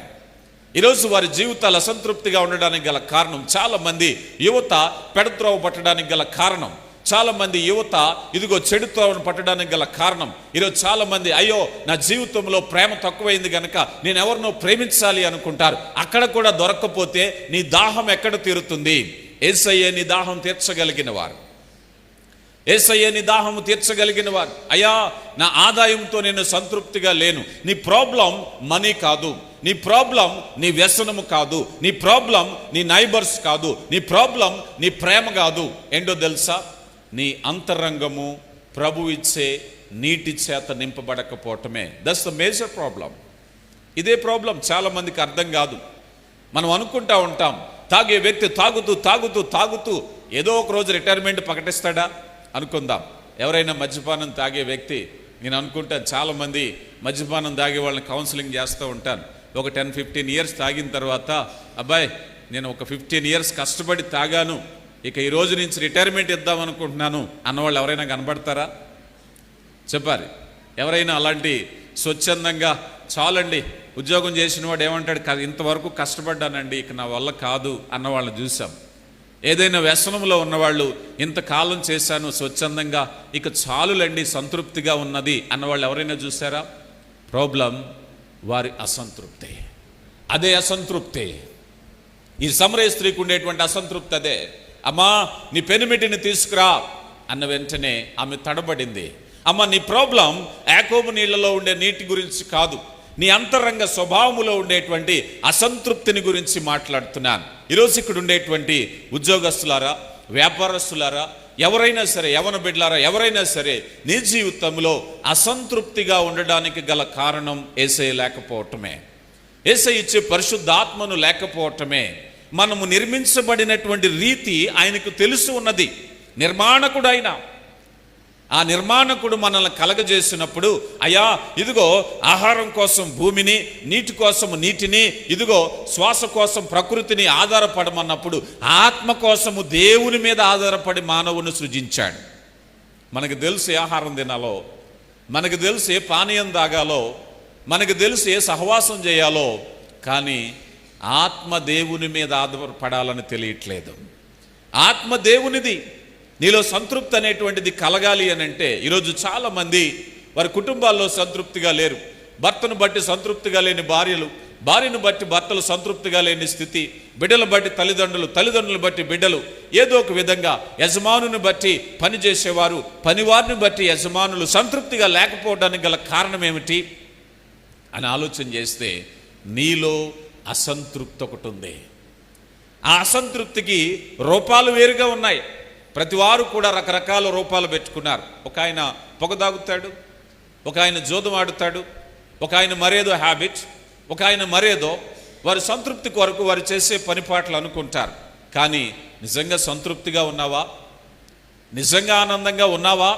ఈరోజు వారి జీవితాలు అసంతృప్తిగా ఉండడానికి గల కారణం, చాలామంది యువత పెడత్రోవ పట్టడానికి గల కారణం, చాలామంది యువత ఇదిగో చెడుతో పట్టడానికి గల కారణం, ఈరోజు చాలామంది అయ్యో నా జీవితంలో ప్రేమ తక్కువైంది కనుక నేను ఎవరినో ప్రేమించాలి అనుకుంటారు. అక్కడ కూడా దొరక్కపోతే నీ దాహం ఎక్కడ తీరుతుంది? యేసయ్యే నీ దాహం తీర్చగలిగిన వారు, యేసయ్యే నీ దాహము తీర్చగలిగిన వారు. అయ్యా నా ఆదాయంతో నేను సంతృప్తిగా లేను. నీ ప్రాబ్లం మనీ కాదు, నీ ప్రాబ్లం నీ వ్యసనము కాదు, నీ ప్రాబ్లం నీ నైబర్స్ కాదు, నీ ప్రాబ్లం నీ ప్రేమ కాదు. ఏంటో తెలుసా? నీ అంతరంగము ప్రభు ఇచ్చే నీటి చేత నింపబడకపోవటమే. That's the major problem. ఇదే ప్రాబ్లం చాలామందికి అర్థం కాదు. మనం అనుకుంటా ఉంటాం, తాగే వ్యక్తి తాగుతూ తాగుతూ తాగుతూ ఏదో ఒక రోజు రిటైర్మెంట్ ప్రకటిస్తాడా అనుకుందాం. ఎవరైనా మద్యపానం తాగే వ్యక్తి, నేను అనుకుంటాను చాలామంది మద్యపానం తాగే వాళ్ళని కౌన్సిలింగ్ చేస్తూ ఉంటాను. ఒక 10-15 ఇయర్స్ తాగిన తర్వాత, అబ్బాయి నేను ఒక 15 ఇయర్స్ కష్టపడి తాగాను, ఇక ఈ రోజు నుంచి రిటైర్మెంట్ ఇద్దాం అనుకుంటున్నాను అన్నవాళ్ళు ఎవరైనా కనబడతారా? చెప్పాలి. ఎవరైనా అలాంటి స్వచ్ఛందంగా చాలండి ఉద్యోగం చేసిన వాడు ఏమంటాడు, ఇంతవరకు కష్టపడ్డానండి ఇక నా వల్ల కాదు అన్నవాళ్ళని చూసాం. ఏదైనా వ్యసనంలో ఉన్నవాళ్ళు, ఇంతకాలం చేశాను స్వచ్ఛందంగా ఇక చాలులండి సంతృప్తిగా ఉన్నది అన్నవాళ్ళు ఎవరైనా చూసారా? ప్రాబ్లం వారి అసంతృప్తి. అదే అసంతృప్తి. ఈ సమరయ స్త్రీకి ఉండేటువంటి అసంతృప్తి అదే. అమ్మా నీ పెనిమిటిని తీసుకురా అన్న వెంటనే ఆమె తడబడింది. అమ్మ నీ ప్రాబ్లం యాకోబు నీళ్ళలో ఉండే నీటి గురించి కాదు, నీ అంతరంగ స్వభావములో ఉండేటువంటి అసంతృప్తిని గురించి మాట్లాడుతున్నాను. ఈరోజు ఇక్కడ ఉండేటువంటి ఉద్యోగస్తులారా, వ్యాపారస్తులారా, ఎవరైనా సరే, యవన బిడ్డలారా, ఎవరైనా సరే నీ జీవితంలో అసంతృప్తిగా ఉండడానికి గల కారణం యేసయ్య లేకపోవటమే, యేసయ్య ఇచ్చే పరిశుద్ధాత్మను లేకపోవటమే. మనము నిర్మించబడినటువంటి రీతి ఆయనకు తెలుసు ఉన్నది. నిర్మాణకుడైన ఆ నిర్మాణకుడు మనల్ని కలగజేసినప్పుడు, అయ్యా ఇదిగో ఆహారం కోసం భూమిని, నీటి కోసం నీటిని, ఇదిగో శ్వాస కోసం ప్రకృతిని ఆధారపడమన్నప్పుడు ఆత్మ కోసము దేవుని మీద ఆధారపడి మానవుని సృజించాడు. మనకు తెలుసు ఏ ఆహారం తినాలో, మనకు తెలుసు ఏ పానీయం తాగాలో, మనకు తెలుసు ఏ సహవాసం చేయాలో, కానీ ఆత్మ దేవుని మీద ఆధారపడాలని తెలియట్లేదు. ఆత్మ దేవునిది. నీలో సంతృప్తి అనేటువంటిది కలగాలి అని అంటే, ఈరోజు చాలామంది వారి కుటుంబాల్లో సంతృప్తిగా లేరు. భర్తను బట్టి సంతృప్తిగా లేని భార్యలు, భార్యను బట్టి భర్తలు సంతృప్తిగా లేని స్థితి, బిడ్డలు బట్టి తల్లిదండ్రులు, తల్లిదండ్రులు బట్టి బిడ్డలు, ఏదో ఒక విధంగా యజమానుని బట్టి పనిచేసేవారు, పనివారిని బట్టి యజమానులు సంతృప్తిగా లేకపోవడానికి గల కారణం ఏమిటి అని ఆలోచన చేస్తే, నీలో అసంతృప్తి ఒకటి ఉంది. ఆ అసంతృప్తికి రూపాలు వేరుగా ఉన్నాయి. ప్రతి వారు కూడా రకరకాల రూపాలు పెట్టుకున్నారు. ఒక ఆయన పొగ తాగుతాడు, ఒక ఆయన జోదం ఆడుతాడు, ఒక ఆయన మరేదో హ్యాబిట్, ఒక ఆయన మరేదో. వారి సంతృప్తి కొరకు వారు చేసే పనిపాట్లు అనుకుంటారు. కానీ నిజంగా సంతృప్తిగా ఉన్నావా? నిజంగా ఆనందంగా ఉన్నావా?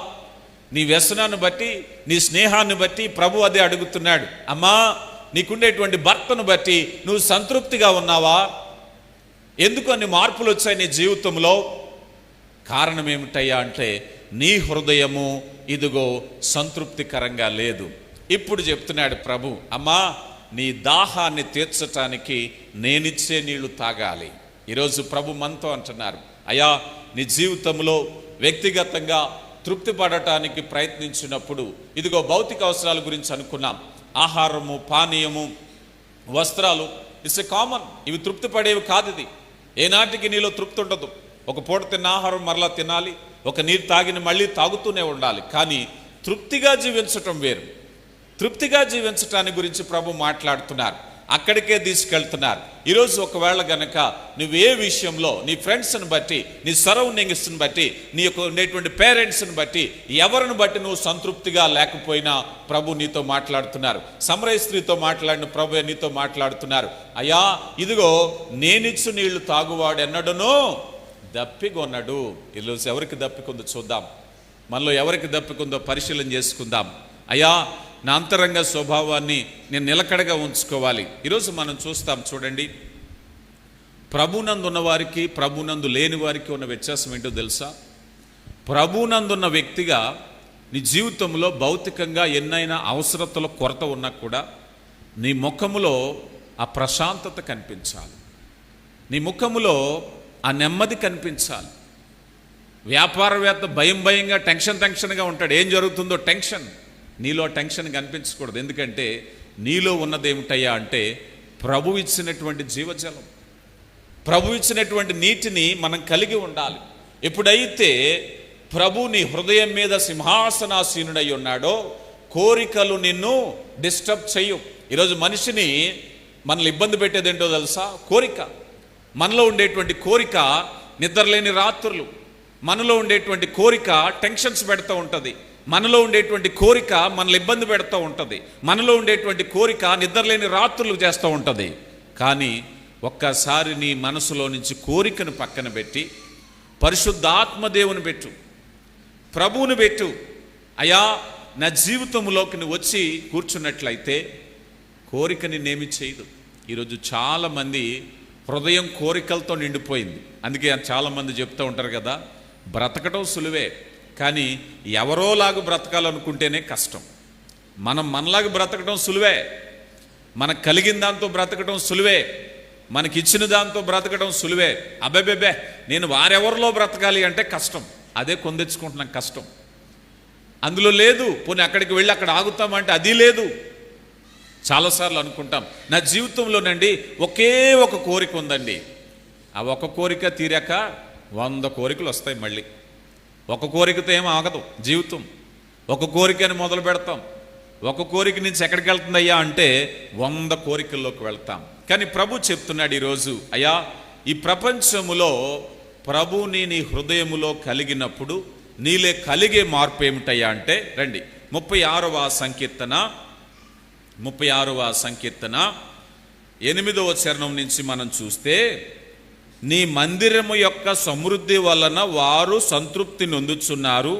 నీ వ్యసనాన్ని బట్టి, నీ స్నేహాన్ని బట్టి ప్రభు అదే అడుగుతున్నాడు. అమ్మా, నీకుండేటువంటి భర్తను బట్టి నువ్వు సంతృప్తిగా ఉన్నావా? ఎందుకు అన్ని మార్పులు వచ్చాయి నీ జీవితంలో? కారణం ఏమిటయ్యా అంటే, నీ హృదయము ఇదిగో సంతృప్తికరంగా లేదు. ఇప్పుడు చెప్తున్నాడు ప్రభు, అమ్మా నీ దాహాన్ని తీర్చటానికి నేనిచ్చే నీళ్లు తాగాలి. ఈరోజు ప్రభు మనతో అంటున్నారు, అయ్యా నీ జీవితంలో వ్యక్తిగతంగా తృప్తి పడటానికి ప్రయత్నించినప్పుడు, ఇదిగో భౌతిక అవసరాల గురించి అనుకున్నాం. ఆహారము, పానీయము, వస్త్రాలు, ఇట్స్ ఏ కామన్. ఇవి తృప్తి పడేవి కాదు. ఇది ఏనాటికి నీలో తృప్తి ఉండదు. ఒక పూట తిన్న ఆహారం మరలా తినాలి, ఒక నీరు తాగిన మళ్ళీ తాగుతూనే ఉండాలి. కానీ తృప్తిగా జీవించటం వేరు. తృప్తిగా జీవించటానికి గురించి ప్రభు మాట్లాడుతున్నారు, అక్కడికే తీసుకెళ్తున్నారు. ఈరోజు ఒకవేళ గనక నువ్వే విషయంలో నీ ఫ్రెండ్స్ని బట్టి, నీ సరౌండింగ్స్ని బట్టి, నీ యొక్క ఉండేటువంటి పేరెంట్స్ని బట్టి, ఎవరిని బట్టి నువ్వు సంతృప్తిగా లేకపోయినా ప్రభు నీతో మాట్లాడుతున్నారు. సమరయ స్త్రీతో మాట్లాడిన ప్రభు నీతో మాట్లాడుతున్నారు, అయ్యా ఇదిగో నేనిచ్చు నీళ్లు తాగువాడు ఎన్నడనో దప్పికొన్నాడు. ఈరోజు ఎవరికి దప్పికుందో చూద్దాం. మనలో ఎవరికి దప్పికుందో పరిశీలన చేసుకుందాం. అయ్యా నా అంతరంగ స్వభావాన్ని నేను నిలకడగా ఉంచుకోవాలి. ఈరోజు మనం చూస్తాం, చూడండి, ప్రభునందు ఉన్నవారికి ప్రభునందు లేని వారికి ఉన్న వ్యత్యాసం ఏంటో తెలుసా? ప్రభునందున్న వ్యక్తిగా నీ జీవితంలో భౌతికంగా ఎన్నైనా అవసరతల కొరత ఉన్నా కూడా నీ ముఖములో ఆ ప్రశాంతత కనిపించాలి, నీ ముఖములో ఆ నెమ్మది కనిపించాలి. వ్యాపారవేత్త భయంగా టెన్షన్గా ఉంటాడు. ఏం జరుగుతుందో టెన్షన్. నీలో టెన్షన్ కనిపించకూడదు. ఎందుకంటే నీలో ఉన్నది ఏమిటయ్యా అంటే ప్రభు ఇచ్చినటువంటి జీవజలం, ప్రభు ఇచ్చినటువంటి నీటిని మనం కలిగి ఉండాలి. ఎప్పుడైతే ప్రభు నీ హృదయం మీద సింహాసనాసీనుడై ఉన్నాడో కోరికలు నిన్ను డిస్టర్బ్ చేయు. ఈరోజు మనిషిని మనల్ని ఇబ్బంది పెట్టేది ఏంటో తెలుసా? కోరిక. మనలో ఉండేటువంటి కోరిక నిద్రలేని రాత్రులు, మనలో ఉండేటువంటి కోరిక టెన్షన్స్ పెడుతూ ఉంటుంది, మనలో ఉండేటువంటి కోరిక మనల్ని ఇబ్బంది పెడుతూ ఉంటుంది, మనలో ఉండేటువంటి కోరిక నిద్రలేని రాత్రులు చేస్తూ ఉంటుంది. కానీ ఒక్కసారి నీ మనసులో నుంచి కోరికను పక్కన పెట్టి పరిశుద్ధాత్మదేవుని పెట్టు, ప్రభువుని పెట్టు. అయ్యా నా జీవితంలోకి నువ్వు వచ్చి కూర్చున్నట్లయితే కోరిక నిన్నేమి చేయదు. ఈరోజు చాలామంది హృదయం కోరికలతో నిండిపోయింది. అందుకే చాలామంది చెప్తూ ఉంటారు కదా, బ్రతకటం సులువే కానీ ఎవరోలాగా బ్రతకాలనుకుంటేనే కష్టం. మనం మనలాగా బ్రతకడం సులువే, మనకు కలిగిన దాంతో బ్రతకడం సులువే, మనకిచ్చిన దాంతో బ్రతకడం సులువే. అబ్బెబెబ్బే నేను వారెవరిలో బ్రతకాలి అంటే కష్టం. అదే కొందెచ్చుకుంటున్నాం కష్టం. అందులో లేదు. పోనీ అక్కడికి వెళ్ళి అక్కడ ఆగుతామంటే అది లేదు. చాలాసార్లు అనుకుంటాం, నా జీవితంలోనండి ఒకే ఒక కోరిక ఉందండి. ఆ ఒక కోరిక తీరాక 100 కోరికలు వస్తాయి. మళ్ళీ ఒక కోరికతో ఏం ఆగదు జీవితం. ఒక కోరికని మొదలు పెడతాం, ఒక కోరిక నుంచి ఎక్కడికి వెళ్తుందయ్యా అంటే 100 కోరికల్లోకి వెళ్తాం. కానీ ప్రభు చెప్తున్నాడు ఈరోజు, అయ్యా ఈ ప్రపంచములో ప్రభుని నీ హృదయములో కలిగినప్పుడు నీలే కలిగే మార్పు ఏమిటయ్యా అంటే, రండి 36వ సంకీర్తన 8వ చరణం నుంచి మనం చూస్తే, నీ మందిరము యొక్క సమృద్ధి వలన వారు సంతృప్తి నొందుచున్నారు,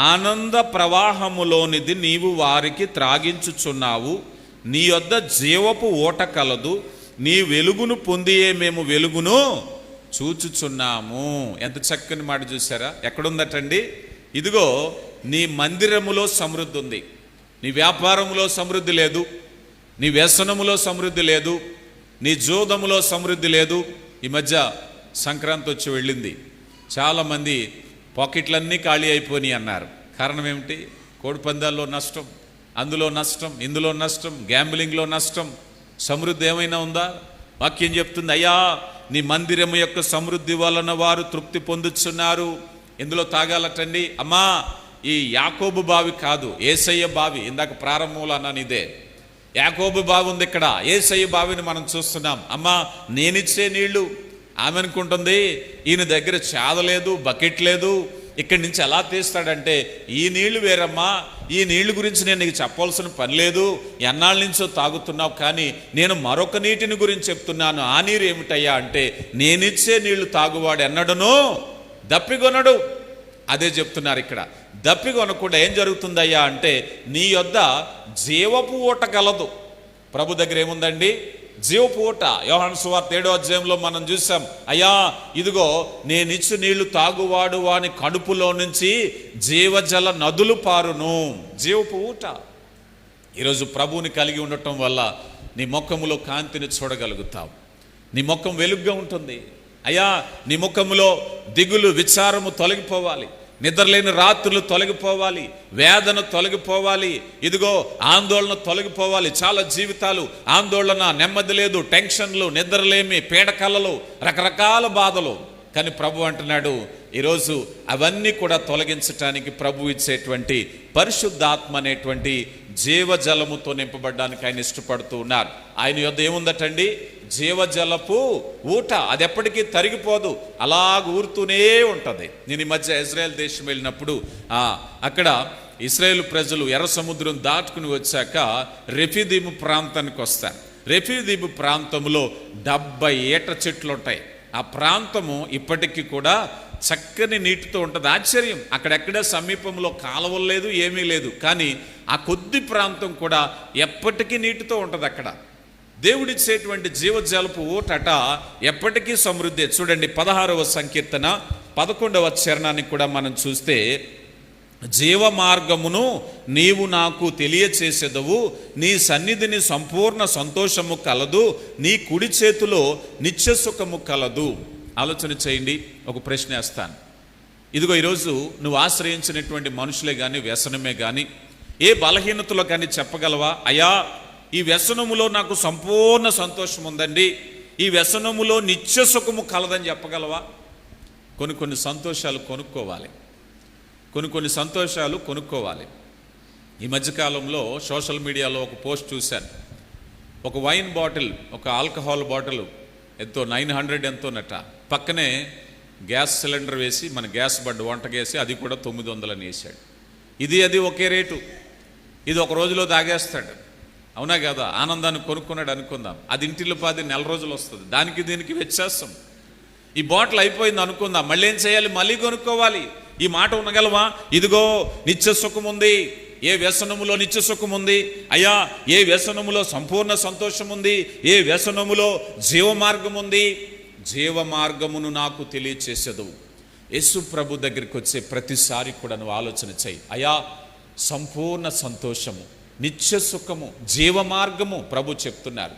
ఆనంద ప్రవాహములోనిది నీవు వారికి త్రాగించుచున్నావు. నీ యొద్ద జీవపు ఓట కలదు. నీ వెలుగును పొందియే మేము వెలుగును చూచుచున్నాము. ఎంత చక్కని మాట చూసారా? ఎక్కడుందటండి? ఇదిగో నీ మందిరములో సమృద్ధి ఉంది. నీ వ్యాపారములో సమృద్ధి లేదు, నీ వ్యసనములో సమృద్ధి లేదు, నీ జోదములో సమృద్ధి లేదు. ఈ మధ్య సంక్రాంతి వచ్చి వెళ్ళింది, చాలామంది పాకెట్లన్నీ ఖాళీ అయిపోయినాయి అన్నారు. కారణం ఏమిటి? కోడిపందాల్లో నష్టం, అందులో నష్టం, ఇందులో నష్టం, గ్యాంబ్లింగ్లో నష్టం. సమృద్ధి ఏమైనా ఉందా? వాక్యం చెప్తుంది, అయ్యా నీ మందిరము యొక్క సమృద్ధి వలన వారు తృప్తి పొందుతున్నారు. ఎందులో తాగాలటండి? అమ్మా ఈ యాకోబు బావి కాదు, యేసయ్య బావి. ఇందాక ప్రారంభంలో అన్నాను ఇదే. యాకోబు బావి ఉంది ఇక్కడ, యేసయ్య బావిని మనం చూస్తున్నాం. అమ్మా నేనిచ్చే నీళ్లు. ఆమె అనుకుంటుంది ఈయన దగ్గర చాదలేదు, బకెట్ లేదు, ఇక్కడి నుంచి ఎలా తీస్తాడంటే ఈ నీళ్లు వేరమ్మా, ఈ నీళ్లు గురించి నేను నీకు చెప్పవలసిన పని లేదు, ఎన్నాళ్ళ నుంచో తాగుతున్నావు, కానీ నేను మరొక నీటిని గురించి చెప్తున్నాను. ఆ నీరు ఏమిటయ్యా అంటే నేనిచ్చే నీళ్లు తాగువాడు ఎన్నడను దప్పికొనడు. అదే చెప్తున్నారు ఇక్కడ. దప్పికొనకుండా ఏం జరుగుతుందయ్యా అంటే నీ యొద్ద జీవపు ఊట కలదు. ప్రభు దగ్గర ఏముందండి? జీవపు ఊట. యోహాను సువార్త 7వ అధ్యాయంలో మనం చూసాం, అయ్యా ఇదిగో నేనిచ్చు నీళ్లు తాగువాడు వాని కడుపులో నుంచి జీవజల నదులు పారును. జీవపు ఊట. ఈరోజు ప్రభువుని కలిగి ఉండటం వల్ల నీ ముఖములో కాంతిని చూడగలుగుతావు. నీ ముఖం వెలుగ్గా ఉంటుంది. అయ్యా నీ ముఖములో దిగులు, విచారము తొలగిపోవాలి, నిద్రలేని రాత్రులు తొలగిపోవాలి, వేదన తొలగిపోవాలి, ఇదిగో ఆందోళన తొలగిపోవాలి. చాలా జీవితాలు ఆందోళన, నెమ్మది లేదు, టెన్షన్లు, నిద్రలేమి, పీడకలలు, రకరకాల బాధలు. కానీ ప్రభు అంటున్నాడు ఈరోజు అవన్నీ కూడా తొలగించటానికి ప్రభు ఇచ్చేటువంటి పరిశుద్ధాత్మ అనేటువంటి జీవజలముతో నింపబడ్డానికి ఆయన ఇష్టపడుతూ ఉన్నారు. ఆయన యొద్ద ఏముందటండి? జీవజలపు ఊట. అది ఎప్పటికీ తరిగిపోదు, అలాగ ఊరుతూనే ఉంటుంది. నేను ఈ మధ్య ఇజ్రాయెల్ దేశం వెళ్ళినప్పుడు అక్కడ ఇశ్రాయేలు ప్రజలు ఎర్ర సముద్రం దాటుకుని వచ్చాక రెఫీదీము ప్రాంతానికి వస్తారు. రెఫీదీము ప్రాంతంలో 70 ఈట చెట్లు ఉంటాయి. ఆ ప్రాంతము ఇప్పటికీ కూడా చక్కని నీటితో ఉంటుంది. ఆశ్చర్యం, అక్కడెక్కడ సమీపంలో కాలువలు లేదు, ఏమీ లేదు, కానీ ఆ కొద్ది ప్రాంతం కూడా ఎప్పటికీ నీటితో ఉంటుంది. అక్కడ దేవుడిచ్చేటువంటి జీవజలపు ఊటట ఎప్పటికీ సమృద్ధి. చూడండి 16వ సంకీర్తన 11వ చరణాన్ని కూడా మనం చూస్తే, జీవ మార్గమును నీవు నాకు తెలియచేసేదవు, నీ సన్నిధిని సంపూర్ణ సంతోషము కలదు, నీ కుడి చేతిలో నిత్య సుఖము కలదు. ఆలోచన చేయండి. ఒక ప్రశ్న వేస్తాను. ఇదిగో ఈరోజు నువ్వు ఆశ్రయించినటువంటి మనుషులే కానీ, వ్యసనమే కానీ, ఏ బలహీనతలో కానీ చెప్పగలవా? అయ్యా ఈ వ్యసనములో నాకు సంపూర్ణ సంతోషం ఉందండి, ఈ వ్యసనములో నిత్య సుఖము కలదని చెప్పగలవా? కొన్ని సంతోషాలు కొనుక్కోవాలి, కొన్ని సంతోషాలు కొనుక్కోవాలి. ఈ మధ్యకాలంలో సోషల్ మీడియాలో ఒక పోస్ట్ చూశాను. ఒక వైన్ బాటిల్, ఒక ఆల్కహాల్ బాటిల్ ఎంతో 900 ఎంతోనట, పక్కనే గ్యాస్ సిలిండర్ వేసి, మన గ్యాస్ బండ్ వంట వేసి అది కూడా 900 అని వేసాడు. అది ఒకే రేటు. ఇది ఒక రోజులో తాగేస్తాడు. అవునా కదా? ఆనందాన్ని కొనుక్కున్నాడు అనుకుందాం. అది ఇంటిలో 10 నెల రోజులు వస్తుంది. దానికి దీనికి వ్యత్యాసం. ఈ బాటిల్ అయిపోయింది అనుకుందాం, మళ్ళీ ఏం చేయాలి? మళ్ళీ కొనుక్కోవాలి. ఈ మాట ఉండగలవా? ఇదిగో నిత్య సుఖం ఉంది, ఏ వ్యసనములో నిత్య సుఖం ఉంది అయ్యా, ఏ వ్యసనములో సంపూర్ణ సంతోషం ఉంది, ఏ వ్యసనములో జీవ మార్గం ఉంది. జీవ మార్గమును నాకు తెలియచేసేదు. యేసు ప్రభు దగ్గరికి వచ్చే ప్రతిసారి కూడా నువ్వు ఆలోచన చెయ్యి, అయ్యా సంపూర్ణ సంతోషము, నిత్య సుఖము, జీవ మార్గము ప్రభు చెప్తున్నారు.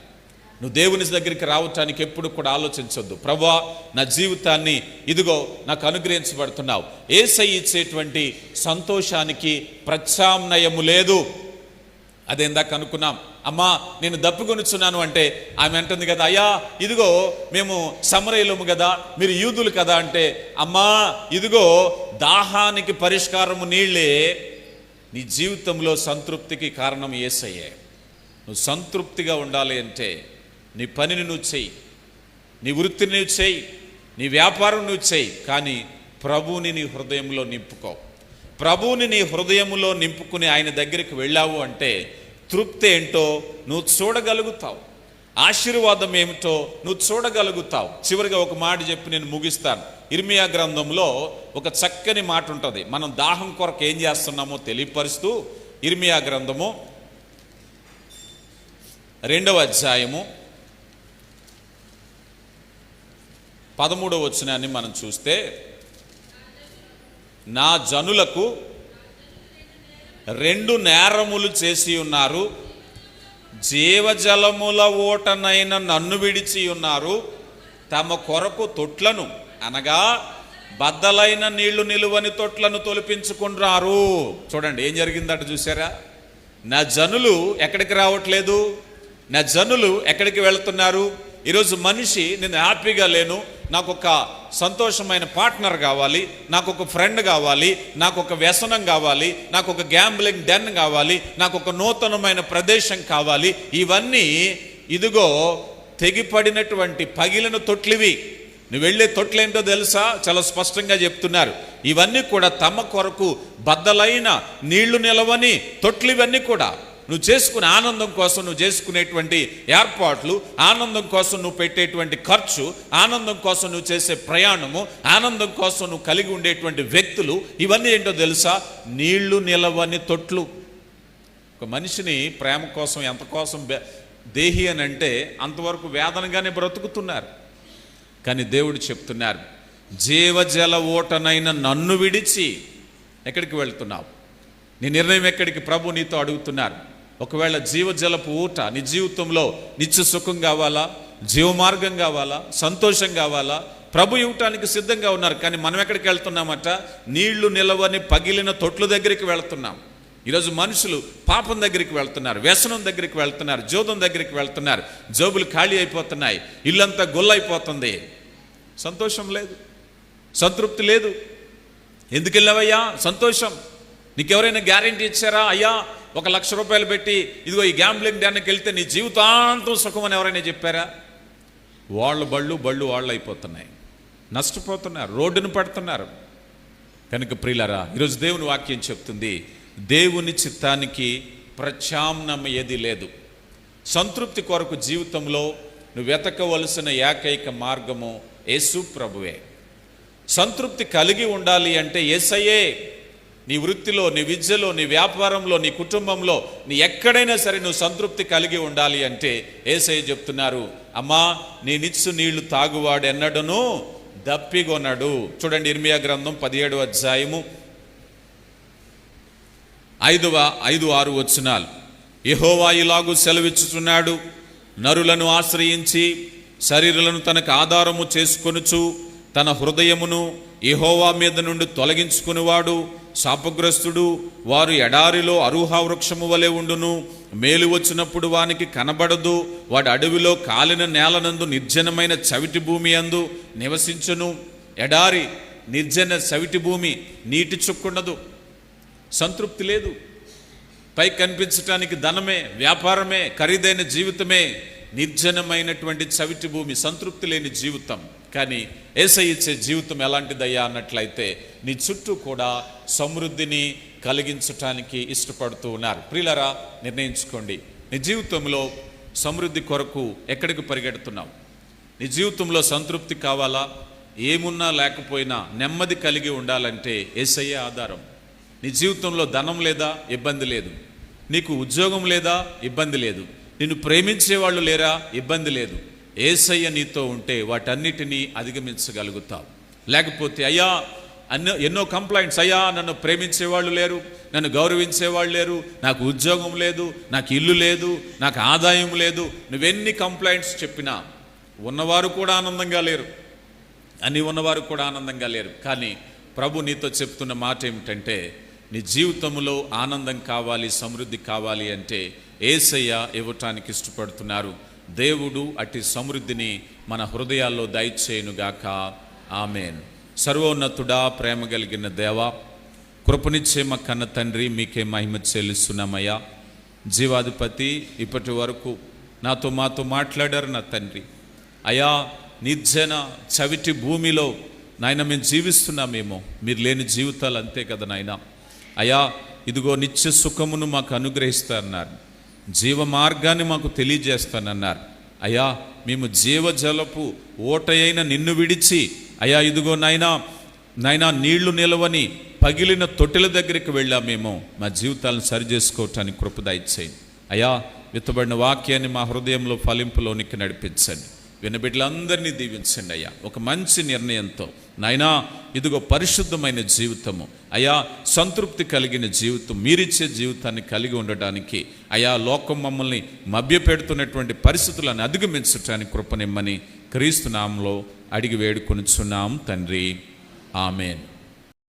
నువ్వు దేవుని దగ్గరికి రావటానికి ఎప్పుడు కూడా ఆలోచించొద్దు, ప్రభువా నా జీవితాన్ని ఇదిగో నాకు అనుగ్రహించబడుతున్నావు. యేసయ్య ఇచ్చేటువంటి సంతోషానికి ప్రత్యామ్నాయము లేదు. అదేందాక అనుకున్నాం, అమ్మా నేను దప్పుకొనిచున్నాను అంటే ఆమె అంటుంది కదా, అయ్యా ఇదిగో మేము సమరయులము కదా, మీరు యూదులు కదా అంటే, అమ్మా ఇదిగో దాహానికి పరిష్కారము నీళ్ళే. నీ జీవితంలో సంతృప్తికి కారణం యేసయ్యే. నువ్వు సంతృప్తిగా ఉండాలి అంటే నీ పనిని నువ్వు చెయ్యి, నీ వృత్తిని నువ్వు చెయ్యి, నీ వ్యాపారం నువ్వు చెయ్యి, కానీ ప్రభువుని నీ హృదయంలో నింపుకో. ప్రభువుని నీ హృదయంలో నింపుకుని ఆయన దగ్గరికి వెళ్ళావు అంటే తృప్తి ఏంటో నువ్వు చూడగలుగుతావు, ఆశీర్వాదం ఏమిటో నువ్వు చూడగలుగుతావు. చివరిగా ఒక మాట చెప్పి నేను ముగిస్తాను. ఇర్మియా గ్రంథంలో ఒక చక్కని మాట ఉంటుంది. మనం దాహం కొరకు ఏం చేస్తున్నామో తెలియపరుస్తూ ఇర్మియా గ్రంథము 2వ అధ్యాయము 13వ వచనాన్ని మనం చూస్తే, నా జనులకు 2 నేరములు చేసి ఉన్నారు, జీవజలముల ఓటనైన నన్ను విడిచి ఉన్నారు, తమ కొరకు తొట్లను అనగా బద్దలైన నీళ్లు నిలువని తొట్లను తొలిపించుకుంటున్నారు. చూడండి ఏం జరిగిందట చూసారా? నా జనులు ఎక్కడికి రావట్లేదు, నా జనులు ఎక్కడికి వెళుతున్నారు? ఈరోజు మనిషి, నేను హ్యాపీగా లేను, నాకు ఒక సంతోషమైన పార్ట్నర్ కావాలి, నాకు ఒక ఫ్రెండ్ కావాలి, నాకు ఒక వ్యసనం కావాలి, నాకు ఒక గ్యాంబ్లింగ్ డెన్ కావాలి, నాకు ఒక నూతనమైన ప్రదేశం కావాలి. ఇవన్నీ ఇదిగో తెగిపడినటువంటి పగిలిన తొట్లివి. నువ్వు వెళ్ళే తొట్లేంటో తెలుసా? చాలా స్పష్టంగా చెప్తున్నారు. ఇవన్నీ కూడా తమ కొరకు బద్దలైన నీళ్లు నిలవని తొట్లివన్నీ కూడా నువ్వు చేసుకునే ఆనందం కోసం నువ్వు చేసుకునేటువంటి ఏర్పాట్లు, ఆనందం కోసం నువ్వు పెట్టేటువంటి ఖర్చు, ఆనందం కోసం నువ్వు చేసే ప్రయాణము, ఆనందం కోసం నువ్వు కలిగి ఉండేటువంటి వ్యక్తులు, ఇవన్నీ ఏంటో తెలుసా? నీళ్లు నిలవని తొట్లు. ఒక మనిషిని ప్రేమ కోసం ఎంత కోసం దేహి అని అంటే అంతవరకు వేదనగానే బ్రతుకుతున్నారు. కానీ దేవుడు చెప్తున్నారు, జీవజల ఓటనైన నన్ను విడిచి ఎక్కడికి వెళ్తున్నావు? నీ నిర్ణయం ఎక్కడికి? ప్రభు నీతో అడుగుతున్నారు. ఒకవేళ జీవజలపు ఊట నీ జీవితంలో నిత్య సుఖం కావాలా, జీవమార్గం కావాలా, సంతోషం కావాలా? ప్రభు ఇవ్వటానికి సిద్ధంగా ఉన్నారు. కానీ మనం ఎక్కడికి వెళ్తున్నామట? నీళ్లు నిలవని పగిలిన తొట్ల దగ్గరికి వెళ్తున్నాం. ఈరోజు మనుషులు పాపం దగ్గరికి వెళ్తున్నారు, వ్యసనం దగ్గరికి వెళ్తున్నారు, జోదం దగ్గరికి వెళ్తున్నారు. జోబులు ఖాళీ అయిపోతున్నాయి, ఇల్లంతా గొల్లైపోతుంది. సంతోషం లేదు, సంతృప్తి లేదు. ఎందుకు వెళ్ళావయ్యా? సంతోషం. నీకెవరైనా గ్యారెంటీ ఇచ్చారా? అయ్యా 1,00,000 రూపాయలు పెట్టి ఇదిగో ఈ గ్యాంబ్లింగ్ డ్యాన్కి వెళ్తే నీ జీవితాంతం సుఖం అని ఎవరైనా చెప్పారా? వాళ్ళ బళ్ళు వాళ్ళు అయిపోతున్నాయి, నష్టపోతున్నారు, రోడ్డును పడుతున్నారు. కనుక ప్రియులారా, ఈరోజు దేవుని వాక్యం చెప్తుంది, దేవుని చిత్తానికి ప్రత్యామ్నాయం ఏది లేదు. సంతృప్తి కొరకు జీవితంలో నువ్వు వెతకవలసిన ఏకైక మార్గము యేసు ప్రభువే. సంతృప్తి కలిగి ఉండాలి అంటే యేసయ్యే. నీ వృత్తిలో, నీ విద్యలో, నీ వ్యాపారంలో, నీ కుటుంబంలో, నీ ఎక్కడైనా సరే నువ్వు సంతృప్తి కలిగి ఉండాలి అంటే యేసయ్య చెప్తున్నారు, అమ్మా నేనిచ్చు నీళ్లు తాగువాడు ఎన్నడను దప్పిగొనడు. చూడండి ఇర్మియా గ్రంథం 17వ అధ్యాయము 5-6 వచనాలు. యెహోవా ఇలాగు సెలవిచ్చుచున్నాడు, నరులను ఆశ్రయించి శరీరులను తనకు ఆధారము చేసుకొనుచు తన హృదయమును యెహోవా మీద నుండి తొలగించుకునివాడు శాపగ్రస్తుడు. వారు ఎడారిలో అరుహా వృక్షము వలె ఉండును, మేలు వచ్చినప్పుడు వానికి కనబడదు. వాడు అడవిలో కాలిన నేలనందు నిర్జనమైన చవిటి భూమి అందు నివసించును. ఎడారి, నిర్జన చవిటి భూమి, నీటి చుక్కుండదు, సంతృప్తి లేదు. పైకి కనిపించటానికి ధనమే, వ్యాపారమే, ఖరీదైన జీవితమే, నిర్జనమైనటువంటి చవిటి భూమి, సంతృప్తి లేని జీవితం. కానీ యేసయ్య ఇచ్చే జీవితం ఎలాంటిదయ్యా అన్నట్లయితే నీ చుట్టూ కూడా సమృద్ధిని కలిగించటానికి ఇష్టపడుతూ ఉన్నారు. ప్రియులారా, నిర్ణయించుకోండి, నీ జీవితంలో సమృద్ధి కొరకు ఎక్కడికి పరిగెడుతున్నావు? నీ జీవితంలో సంతృప్తి కావాలా? ఏమున్నా లేకపోయినా నెమ్మది కలిగి ఉండాలంటే యేసయ్యే ఆధారం. నీ జీవితంలో ధనం లేదా? ఇబ్బంది లేదు. నీకు ఉద్యోగం లేదా? ఇబ్బంది లేదు. నిన్ను ప్రేమించేవాళ్ళు లేరా? ఇబ్బంది లేదు. యేసయ్య నీతో ఉంటే వాటన్నిటినీ అధిగమించగలుగుతావు. లేకపోతే అయ్యా ఎన్నో కంప్లైంట్స్, అయ్యా నన్ను ప్రేమించేవాళ్ళు లేరు, నన్ను గౌరవించేవాళ్ళు లేరు, నాకు ఉద్యోగం లేదు, నాకు ఇల్లు లేదు, నాకు ఆదాయం లేదు, నువ్వెన్ని కంప్లైంట్స్ చెప్పినా ఉన్నవారు కూడా ఆనందంగా లేరు, అన్నీ ఉన్నవారు కూడా ఆనందంగా లేరు. కానీ ప్రభు నీతో చెప్తున్న మాట ఏమిటంటే, నీ జీవితంలో ఆనందం కావాలి, సమృద్ధి కావాలి అంటే యేసయ్య ఇవ్వటానికి ఇష్టపడుతున్నారు. దేవుడు అట్టి సమృద్ధిని మన హృదయాల్లో దయచేయునుగాక. ఆమేన్. సర్వోన్నతుడా, ప్రేమ కలిగిన దేవా, కృపనిచ్చే మా కన్న తండ్రి, మీకే మహిమ చెల్లిస్తున్నామయ్యా. జీవాధిపతి, ఇప్పటి వరకు మాతో మాట్లాడారు నా తండ్రి. అయా, నిర్జన చవిటి భూమిలో నాయన మేము జీవిస్తున్నామేమో, మీరు లేని జీవితాలు అంతే కదా నాయన. అయా, ఇదిగో నిత్య సుఖమును మాకు అనుగ్రహిస్తారన్నారు, జీవ మార్గాన్ని మాకు తెలియజేస్తానన్నారు. అయ్యా, మేము జీవజలపు ఓటయైన నిన్ను విడిచి అయ్యా ఇదిగో నాయనా నీళ్లు నిలవని పగిలిన తొట్టెల దగ్గరికి వెళ్ళామేమో, మా జీవితాలను సరిచేసుకోవటానికి కృప దయచేయండి. అయ్యా విత్తబడిన వాక్యాన్ని మా హృదయంలో ఫలింపులోనికి నడిపించండి. వినబిడ్డలందరినీ దీవించండి అయ్యా. ఒక మంచి నిర్ణయంతో నాయనా ఇదిగో పరిశుద్ధమైన జీవితము అయ్యా, సంతృప్తి కలిగిన జీవితం, మీరిచ్చే జీవితాన్ని కలిగి ఉండడానికి అయ్యా, లోకం మమ్మల్ని మభ్యపెడుతున్నటువంటి పరిస్థితులను అధిగమించటానికి కృపనిమ్మని క్రీస్తు నామములో అడిగి వేడుకొనుచున్నాం తండ్రి. ఆమేన్.